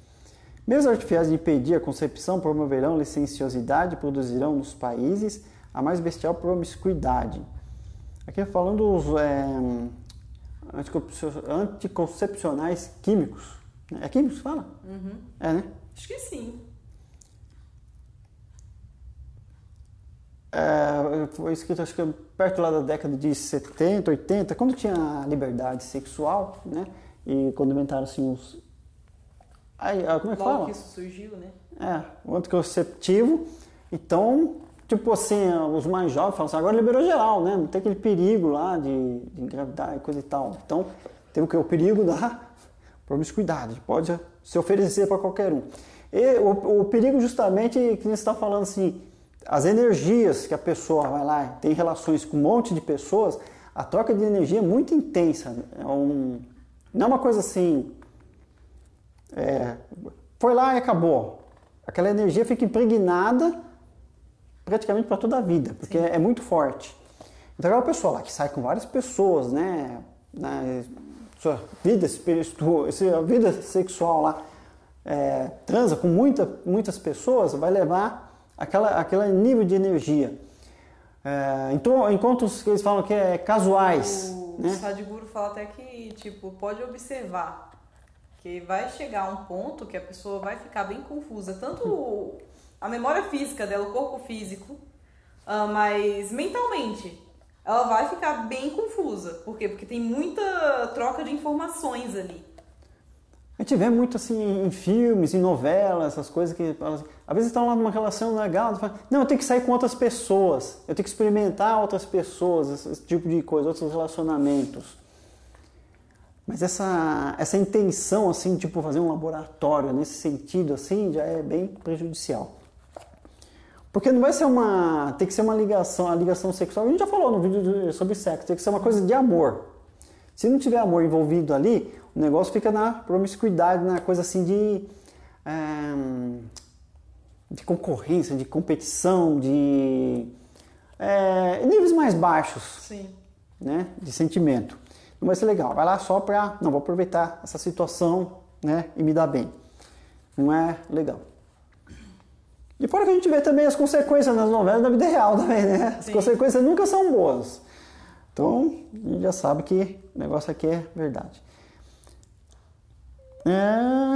Meios artificiais de impedir a concepção promoverão licenciosidade e produzirão nos países a mais bestial promiscuidade. Aqui falando dos anticoncepcionais químicos. É químicos que fala? Uhum. É, né? Acho que sim. Foi escrito, acho que perto lá da década de 70, 80, quando tinha a liberdade sexual, né? E quando inventaram assim os... como é que fala? Logo que isso surgiu, né? O anticonceptivo. Então, tipo assim, os mais jovens falam assim, agora liberou geral, né? Não tem aquele perigo lá de engravidar e coisa e tal. Então, tem o perigo da promiscuidade, pode se oferecer para qualquer um. E o perigo justamente, que você está falando assim, as energias que a pessoa vai lá, tem relações com um monte de pessoas, a troca de energia é muito intensa. Não é uma coisa assim, foi lá e acabou. Aquela energia fica impregnada praticamente para toda a vida, porque é muito forte. Então, aquela pessoa lá que sai com várias pessoas, né, na sua vida espiritual, sua vida sexual lá, transa com muitas pessoas, vai levar aquele nível de energia. Então, encontros que eles falam que é casuais. O Sadhguru fala até que, tipo, pode observar que vai chegar um ponto que a pessoa vai ficar bem confusa, tanto a memória física dela, o corpo físico, mas mentalmente ela vai ficar bem confusa. Por quê? Porque tem muita troca de informações ali. A gente vê muito assim em filmes, em novelas, essas coisas que às vezes estão lá numa relação legal, não, eu tenho que sair com outras pessoas, eu tenho que experimentar outras pessoas, esse tipo de coisa, outros relacionamentos. Mas essa intenção assim, tipo fazer um laboratório nesse sentido assim, já é bem prejudicial. Porque não vai ser tem que ser uma ligação, a ligação sexual, a gente já falou no vídeo sobre sexo, tem que ser uma coisa de amor. Se não tiver amor envolvido ali, o negócio fica na promiscuidade, na coisa assim de concorrência, de competição, de níveis mais baixos. Sim. Né, de sentimento. Não vai ser legal, vai lá só vou aproveitar essa situação, né, e me dar bem. Não é legal. E fora que a gente vê também as consequências nas novelas da vida real também, né? As consequências nunca são boas. Então, a gente já sabe que o negócio aqui é verdade.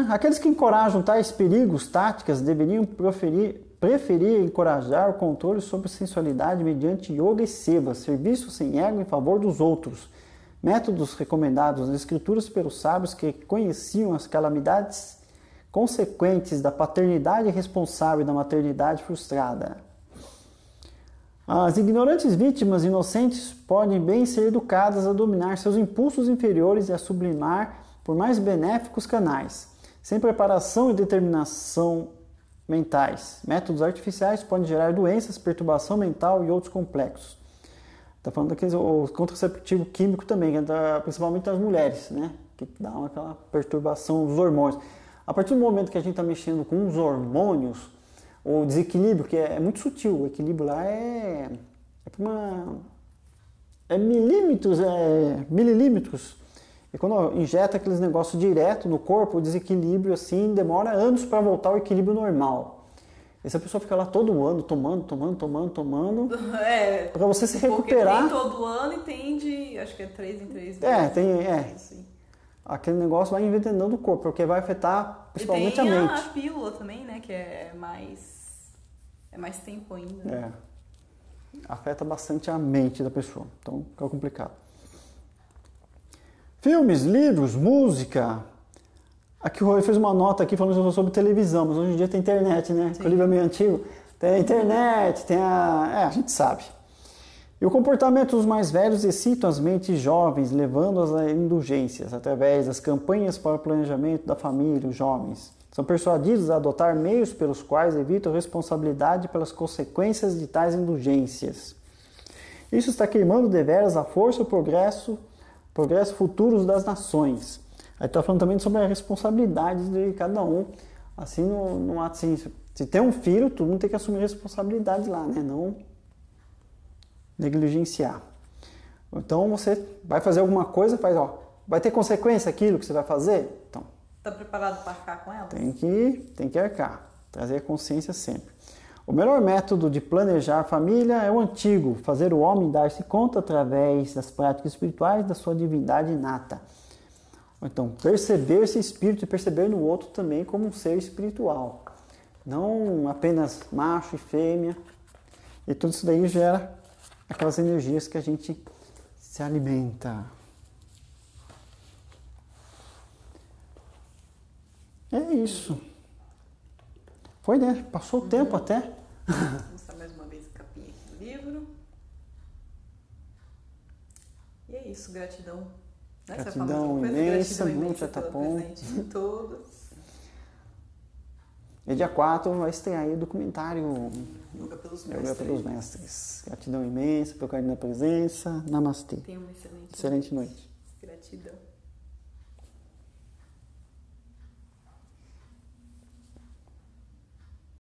Aqueles que encorajam tais perigos, táticas, deveriam preferir encorajar o controle sobre sensualidade mediante yoga e seva, serviço sem ego em favor dos outros. Métodos recomendados nas escrituras pelos sábios que conheciam as calamidades consequentes da paternidade responsável e da maternidade frustrada. As ignorantes vítimas inocentes podem bem ser educadas a dominar seus impulsos inferiores e a sublimar por mais benéficos canais, sem preparação e determinação mentais. Métodos artificiais podem gerar doenças, perturbação mental e outros complexos. Está falando daqueles, o contraceptivo químico também, principalmente das mulheres, né? Que dá aquela perturbação dos hormônios. A partir do momento que a gente está mexendo com os hormônios, o desequilíbrio, que é muito sutil, o equilíbrio lá é mililímetros. E quando injeta aqueles negócios direto no corpo, o desequilíbrio assim demora anos para voltar ao equilíbrio normal. E se a pessoa fica lá todo ano tomando, para você se recuperar... Porque tem todo ano e tem acho que é 3 em 3 meses. Assim. Aquele negócio vai envenenando o corpo, porque vai afetar principalmente a mente. E tem a pílula também, né, que é mais tempo ainda. Afeta bastante a mente da pessoa, então fica complicado. Filmes, livros, música. Aqui o Roy fez uma nota aqui falando sobre televisão, mas hoje em dia tem internet, né? O livro é meio antigo. Tem a internet, a gente sabe. E o comportamento dos mais velhos excita as mentes jovens, levando-as a indulgências, através das campanhas para o planejamento da família. Os jovens são persuadidos a adotar meios pelos quais evitam responsabilidade pelas consequências de tais indulgências. Isso está queimando deveras a força e o progresso futuros das nações. Aí está falando também sobre a responsabilidade de cada um assim, no ato, assim, se tem um filho, todo mundo tem que assumir responsabilidade lá, né? Não negligenciar. Então, você vai fazer alguma coisa, vai ter consequência aquilo que você vai fazer? Então, tá preparado para arcar com ela? Tem que arcar, trazer a consciência sempre. O melhor método de planejar a família é o antigo, fazer o homem dar-se conta através das práticas espirituais da sua divindade inata. Então, perceber esse espírito e perceber no outro também como um ser espiritual. Não apenas macho e fêmea. E tudo isso daí gera aquelas energias que a gente se alimenta. É isso. Foi, né? Passou o tempo até. Vou mostrar mais uma vez a capinha aqui do livro. E é isso, gratidão. Gratidão imensa, muito já tá bom. Presente de todos. E dia 4 vai estrear aí o documentário Yoga pelos Yoga pelos Mestres. Gratidão imensa pelo carinho da presença. Namastê. Tenha uma excelente noite. Gratidão.